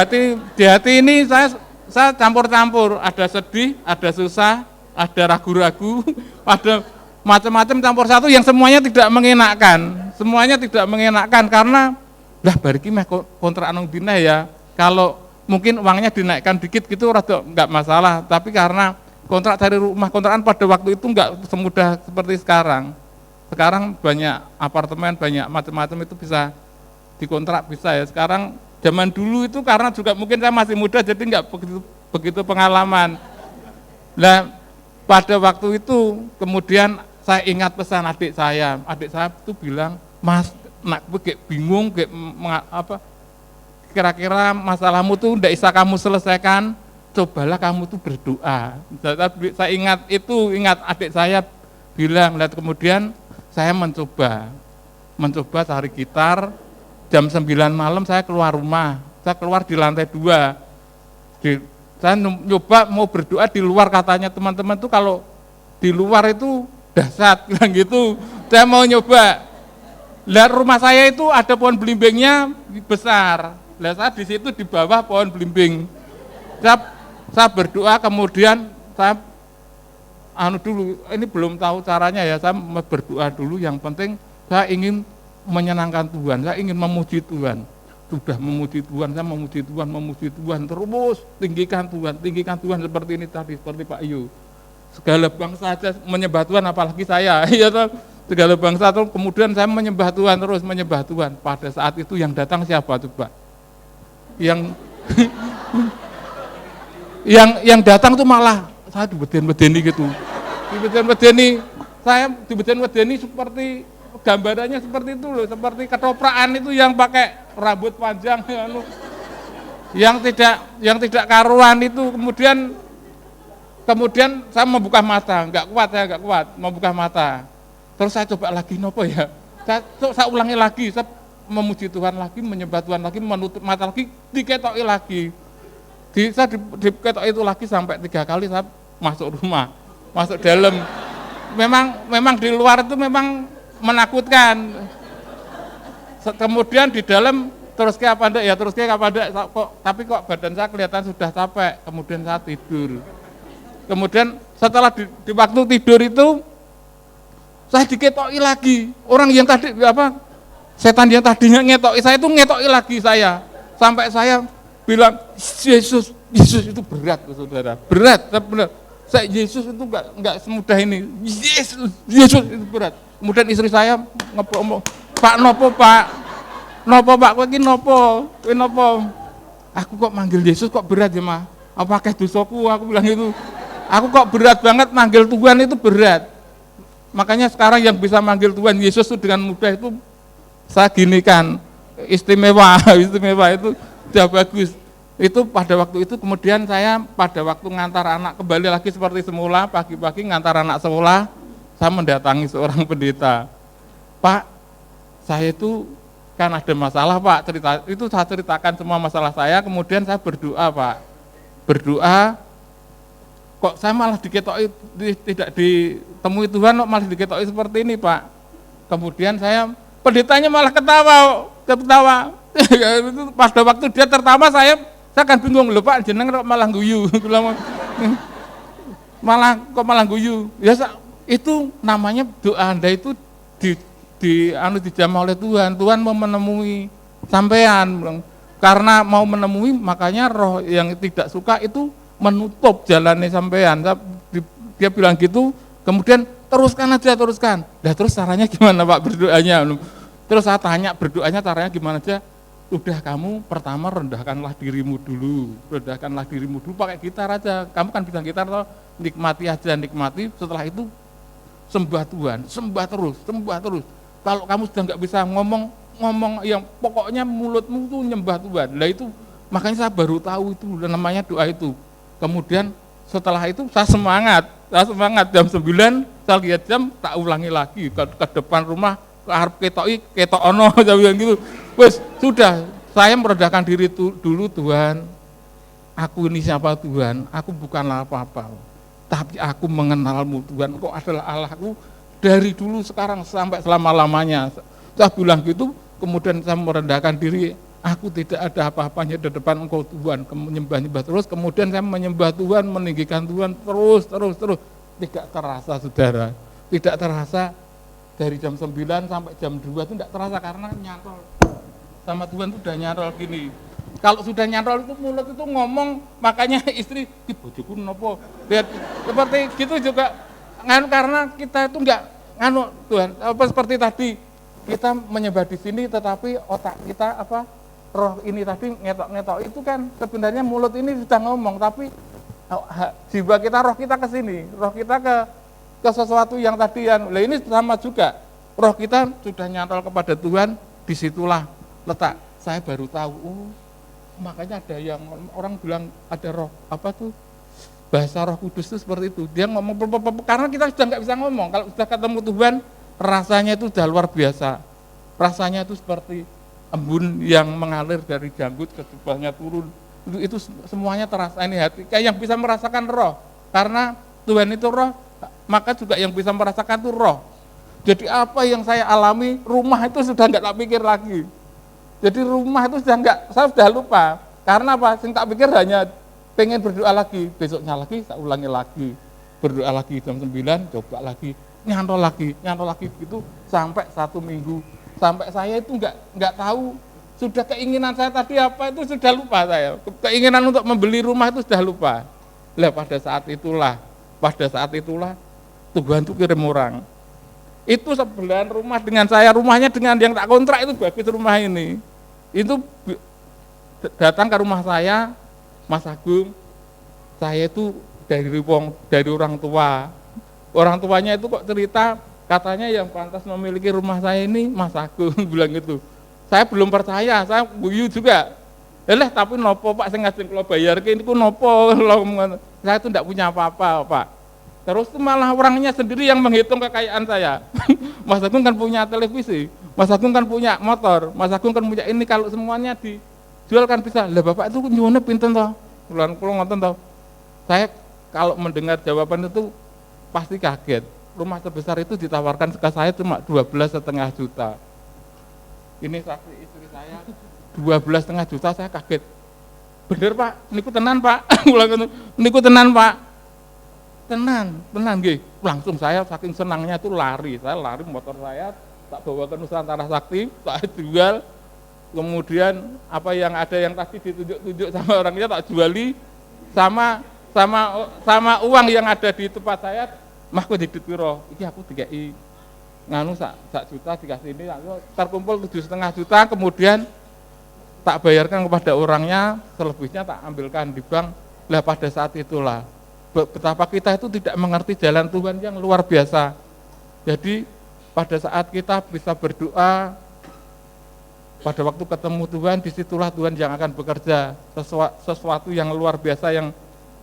hati ini saya campur-campur, ada sedih, ada susah, ada ragu-ragu, ada macam-macam campur satu yang semuanya tidak mengenakkan. Semuanya tidak mengenakkan karena lah bariki meh kontrak nang dina ya. Kalau mungkin uangnya dinaikkan dikit gitu rada enggak masalah, tapi karena kontrak dari rumah kontrakan pada waktu itu enggak semudah seperti sekarang. Sekarang banyak apartemen, banyak macam-macam itu bisa dikontrak, bisa ya. Sekarang zaman dulu itu karena juga mungkin saya masih muda jadi enggak begitu pengalaman. Nah, pada waktu itu kemudian saya ingat pesan adik saya itu bilang, "Mas, nak gue bingung, kira-kira masalahmu tuh enggak bisa kamu selesaikan, cobalah kamu tuh berdoa." Saya ingat adik saya bilang, lihat kemudian saya mencoba cari gitar. Jam 9 malam saya keluar rumah, saya keluar di lantai 2. Saya nyoba mau berdoa di luar, katanya teman-teman tuh kalau di luar itu dahsyat, bilang gitu. Saya mau nyoba. Lah rumah saya itu ada pohon belimbingnya besar. Lah saya di situ di bawah pohon belimbing. Saya berdoa, kemudian saya dulu, ini belum tahu caranya ya, saya berdoa dulu, yang penting saya ingin menyenangkan Tuhan, saya ingin memuji Tuhan. sudah memuji Tuhan, saya memuji Tuhan, terus tinggikan Tuhan seperti ini tadi, seperti Pak Yu. Segala bangsa saja menyembah Tuhan, apalagi saya, ya toh. Segala bangsa terus kemudian saya menyembah Tuhan, terus menyembah Tuhan. Pada saat itu yang datang siapa coba? Yang yang datang tuh malah saya dibeden-bedeni gitu. Dibeden-bedeni seperti gambarannya seperti itu loh, seperti ketopraan itu yang pakai rambut panjang yang tidak karuan itu. Kemudian saya membuka mata, nggak kuat membuka mata. Terus saya coba lagi nopo ya. Saya ulangi lagi, saya memuji Tuhan lagi, menyembah Tuhan lagi, menutup mata lagi, diketoki lagi. Saya diketok itu lagi sampai 3 kali saya masuk rumah, masuk dalam. Memang di luar itu memang menakutkan. Kemudian di dalam terus kayak apa enggak ya, tapi kok badan saya kelihatan sudah capek. Kemudian saya tidur. Kemudian setelah di waktu tidur itu saya diketoki lagi. Orang yang tadi setan yang tadinya ngetoki saya itu ngetoki lagi saya. Sampai saya bilang Yesus itu berat, saudara. Berat. Yesus itu enggak semudah ini. Yesus itu berat. Kemudian istri saya ngomong, Pak, kowe iki nopo? Aku kok manggil Yesus kok berat ya, Mah? Apa akeh dosaku? Aku bilang itu. Aku kok berat banget manggil Tuhan itu berat. Makanya sekarang yang bisa manggil Tuhan Yesus itu dengan mudah itu saya ginikan. Istimewa itu sudah bagus. Itu pada waktu itu kemudian saya pada waktu ngantar anak kembali lagi seperti semula, pagi-pagi ngantar anak sekolah, saya mendatangi seorang pendeta. Pak, saya itu kan ada masalah Pak, saya ceritakan semua masalah saya, kemudian saya berdoa Pak. Berdoa, kok saya malah diketoki, tidak ditemui Tuhan, kok malah diketoki seperti ini Pak. Kemudian pendetanya malah ketawa. Itu pada waktu dia tertawa saya kan bingung, lho Pak, jeneng kok malah guyu. malah guyu. Ya itu namanya doa Anda itu dijamah oleh Tuhan. Tuhan mau menemui sampean. Karena mau menemui, makanya roh yang tidak suka itu menutup jalannya sampean. Dia bilang gitu, kemudian teruskan. Nah terus caranya gimana Pak berdoanya? Terus saya tanya berdoanya caranya gimana aja? Udah, kamu pertama rendahkanlah dirimu dulu, pakai gitar aja. Kamu kan bilang gitar toh, nikmati. Setelah itu sembah Tuhan, sembah terus. Kalau kamu sudah nggak bisa ngomong yang pokoknya mulutmu tuh nyembah Tuhan. Lah itu makanya saya baru tahu itu namanya doa itu. Kemudian setelah itu saya semangat jam 9 saya lihat jam, tak ulangi lagi ke depan rumah, ke arep ketokono saya bilang gitu. Wes sudah, saya merendahkan diri dulu Tuhan. Aku ini siapa Tuhan? Aku bukanlah apa-apa. Tapi aku mengenalmu Tuhan. Engkau adalah Allahku dari dulu sekarang sampai selama-lamanya. Saya bilang gitu, kemudian saya merendahkan diri. Aku tidak ada apa-apanya di depan Engkau Tuhan. Menyembah terus, kemudian saya menyembah Tuhan, meninggikan Tuhan terus. Tidak terasa saudara. Tidak terasa dari jam 9 sampai jam 2 itu tidak terasa karena nyantol. Sama Tuhan itu udah nyantol gini. Kalau sudah nyantol itu mulut itu ngomong, makanya istri, "Ki bojoku nopo?" Lihat seperti gitu juga karena kita itu enggak Tuhan. Seperti tadi kita menyembah di sini tetapi otak kita roh ini tadi ngetok itu kan sebenarnya mulut ini sudah ngomong tapi jiwa kita, roh kita ke sini, roh kita ke sesuatu yang tadi yang. Lah ini sama juga. Roh kita sudah nyantol kepada Tuhan, disitulah letak. Saya baru tahu, makanya ada yang orang bilang ada roh, bahasa Roh Kudus itu seperti itu. Dia ngomong, karena kita sudah nggak bisa ngomong. Kalau sudah ketemu Tuhan, rasanya itu sudah luar biasa. Rasanya itu seperti embun yang mengalir dari janggut ke jubahnya turun. Itu semuanya terasa ini hati. Kayak yang bisa merasakan roh. Karena Tuhan itu roh, maka juga yang bisa merasakan itu roh. Jadi apa yang saya alami, rumah itu sudah nggak tak pikir lagi. Jadi rumah itu saya sudah lupa. Karena apa? Sing tak pikir hanya pengen berdoa lagi. Besoknya lagi, saya ulangi lagi. Berdoa lagi jam 9, coba lagi. Nyantol lagi gitu sampai 1 minggu. Sampai saya itu nggak tahu Sudah keinginan saya tadi apa itu sudah lupa saya. Keinginan untuk membeli rumah itu sudah lupa. Lah pada saat itulah Tuhan itu kirim orang. Itu sebelahan rumah dengan saya, rumahnya dengan yang tak kontrak itu bagus rumah ini. Itu datang ke rumah saya, Mas Agung, saya itu dari orang tua. Orang tuanya itu kok cerita, katanya yang pantas memiliki rumah saya ini Mas Agung, bilang gitu. Saya belum percaya, saya guyu juga. Tapi nopo Pak, saya ngajin kalau bayar ini ku nopo, saya itu tidak punya apa-apa Pak. Terus itu malah orangnya sendiri yang menghitung kekayaan saya. Mas Agung kan punya televisi, Mas Agung kan punya motor, Mas Agung kan punya ini, kalau semuanya dijual kan bisa. Lah Bapak itu nyuwunnya pinten toh, pulang ngoten toh. Saya kalau mendengar jawaban itu pasti kaget. Rumah sebesar itu ditawarkan ke saya cuma 12,5 juta. Ini saksi istri saya 12,5 juta, saya kaget. Bener Pak, niku tenan Pak. Niku tenan Pak. Tenan nggih. Langsung saya saking senangnya itu lari. Saya lari motor saya, tak bawa ke Nusantara Sakti, tak jual. Kemudian apa yang ada yang tadi ditunjuk-tunjuk sama orangnya tak juali, sama uang yang ada di tempat saya, mah kok didit piro? Iki aku dikai nganu sak juta dikasih ini, terkumpul 7,5 juta, kemudian tak bayarkan kepada orangnya, selebihnya tak ambilkan di bank. Lah pada saat itulah betapa kita itu tidak mengerti jalan Tuhan yang luar biasa. Jadi pada saat kita bisa berdoa, pada waktu ketemu Tuhan, disitulah Tuhan yang akan bekerja sesuatu yang luar biasa yang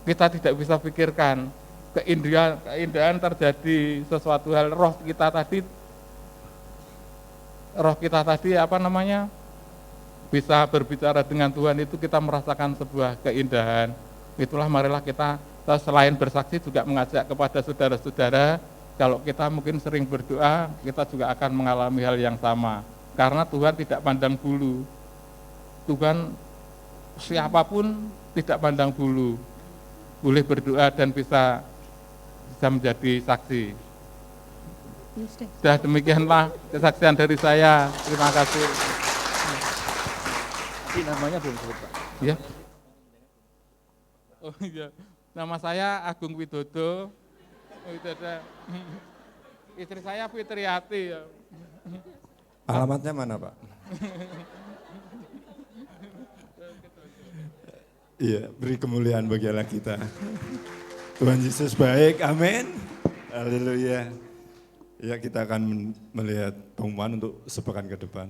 kita tidak bisa pikirkan. Keindahan terjadi, sesuatu hal roh kita tadi bisa berbicara dengan Tuhan, itu kita merasakan sebuah keindahan. Itulah marilah kita selain bersaksi juga mengajak kepada saudara-saudara, kalau kita mungkin sering berdoa, kita juga akan mengalami hal yang sama. Karena Tuhan tidak pandang bulu. Tuhan siapapun tidak pandang bulu. Boleh berdoa dan bisa menjadi saksi. Sudah demikianlah kesaksian dari saya. Terima kasih. Ini namanya belum disebut Pak. Ya. Oh iya. Nama saya Agung Widodo. Istri saya Fitriati ya. Alamatnya mana Pak? Iya, beri kemuliaan bagi Allah kita. Tuhan Yesus baik, amin. Haleluya. Ya, kita akan melihat pengumuman untuk sepekan ke depan.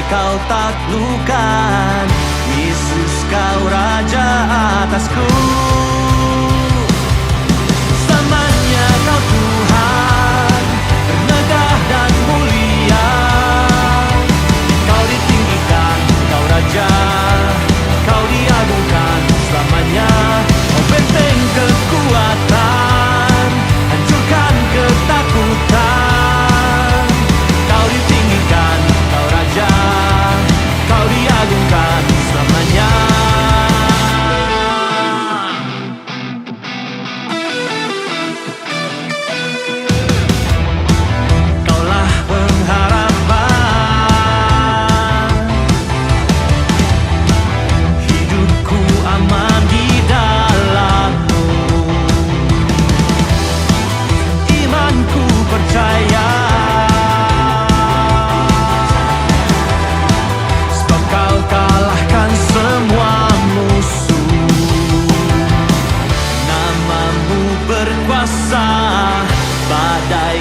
Kau taklukkan, Yesus kau raja atasku. Selamanya kau Tuhan, bernegah dan mulia. Kau ditinggikan, kau raja, kau diagungkan selamanya. Kau benteng kekuatan, hancurkan ketakutan. Kau ditinggikan, kau raja, kau diagungkan selamanya.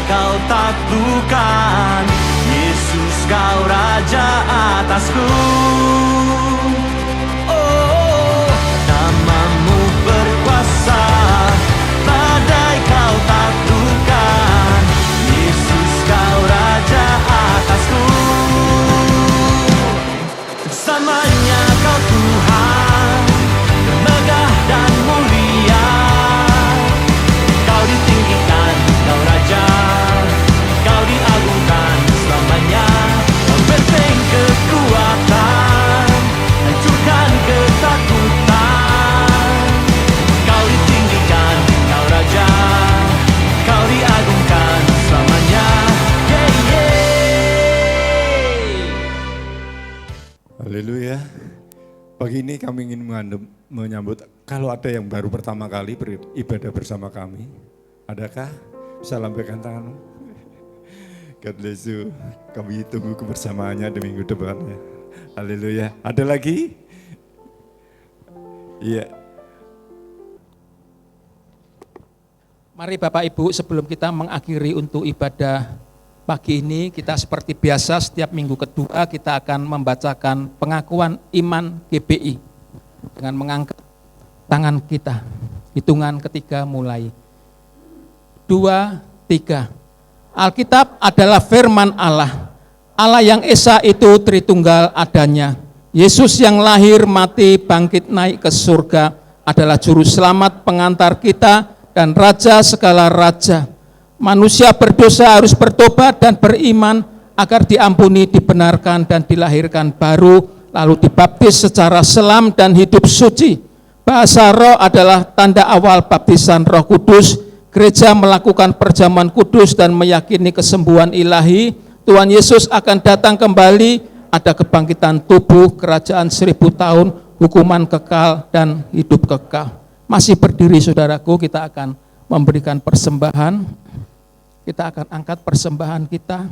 kau taklukkan, Yesus kau raja atasku. Oh, namamu berkuasa, badai kau taklukkan, Yesus kau raja atasku. Bersamanya kau Tuhan, megah dan mulia, kau ditinggikan, kau raja, kau diagungkan selamanya. Kau benteng kekuatan, hancurkan ketakutan, kau ditinggikan, kau raja, kau diagungkan selamanya. Yeah, yeah. Haleluya. Pagi ini kami ingin menyambut, kalau ada yang baru pertama kali beribadah bersama kami, adakah? Bisa lambaikan tanganmu. God bless you. Kami tunggu kebersamaannya di minggu depan ya. Haleluya. Ada lagi? Iya. Mari Bapak Ibu, sebelum kita mengakhiri untuk ibadah pagi ini, kita seperti biasa setiap minggu kedua kita akan membacakan pengakuan iman GBI dengan mengangkat tangan kita. Hitungan ketiga mulai. 2, 3. Alkitab adalah firman Allah. Allah yang Esa itu Tritunggal adanya. Yesus yang lahir, mati, bangkit, naik ke surga adalah juru selamat, pengantar kita dan raja segala raja. Manusia berdosa harus bertobat dan beriman agar diampuni, dibenarkan dan dilahirkan baru, lalu dibaptis secara selam dan hidup suci. Bahasa roh adalah tanda awal baptisan Roh Kudus. Gereja melakukan perjamuan kudus dan meyakini kesembuhan ilahi. Tuhan Yesus akan datang kembali, ada kebangkitan tubuh, kerajaan 1000 tahun, hukuman kekal dan hidup kekal. Masih berdiri saudaraku, kita akan memberikan persembahan. Kita akan angkat persembahan kita.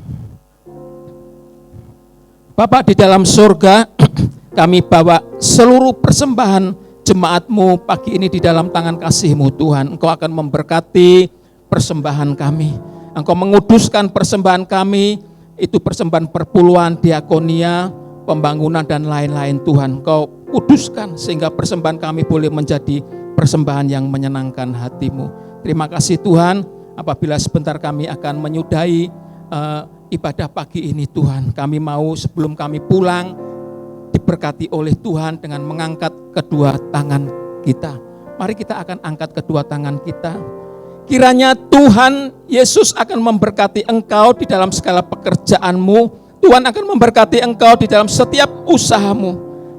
Bapa di dalam surga, kami bawa seluruh persembahan jemaat-Mu pagi ini di dalam tangan kasih-Mu Tuhan. Engkau akan memberkati persembahan kami. Engkau menguduskan persembahan kami, itu persembahan perpuluhan, diakonia, pembangunan dan lain-lain Tuhan. Engkau kuduskan sehingga persembahan kami boleh menjadi persembahan yang menyenangkan hati-Mu. Terima kasih Tuhan, apabila sebentar kami akan menyudahi ibadah pagi ini Tuhan. Kami mau sebelum kami pulang, diberkati oleh Tuhan dengan mengangkat kedua tangan kita. Mari kita akan angkat kedua tangan kita. Kiranya Tuhan Yesus akan memberkati engkau di dalam segala pekerjaanmu. Tuhan akan memberkati engkau di dalam setiap usahamu.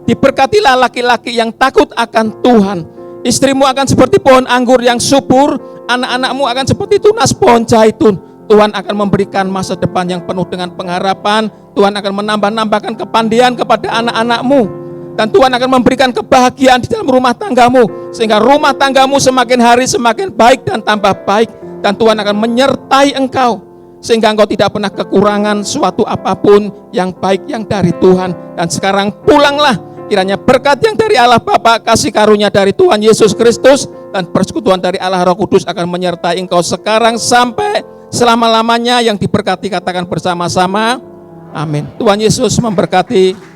Diberkatilah laki-laki yang takut akan Tuhan. Istrimu akan seperti pohon anggur yang subur, anak-anakmu akan seperti tunas pohon zaitun. Tuhan akan memberikan masa depan yang penuh dengan pengharapan. Tuhan akan menambah-nambahkan kepandaian kepada anak-anakmu. Dan Tuhan akan memberikan kebahagiaan di dalam rumah tanggamu. Sehingga rumah tanggamu semakin hari semakin baik dan tambah baik. Dan Tuhan akan menyertai engkau. Sehingga engkau tidak pernah kekurangan suatu apapun yang baik yang dari Tuhan. Dan sekarang pulanglah. Kiranya berkat yang dari Allah Bapa, kasih karunia dari Tuhan Yesus Kristus, dan persekutuan dari Allah Roh Kudus akan menyertai engkau sekarang sampai selama-lamanya. Yang diberkati katakan bersama-sama, amin. Tuhan Yesus memberkati.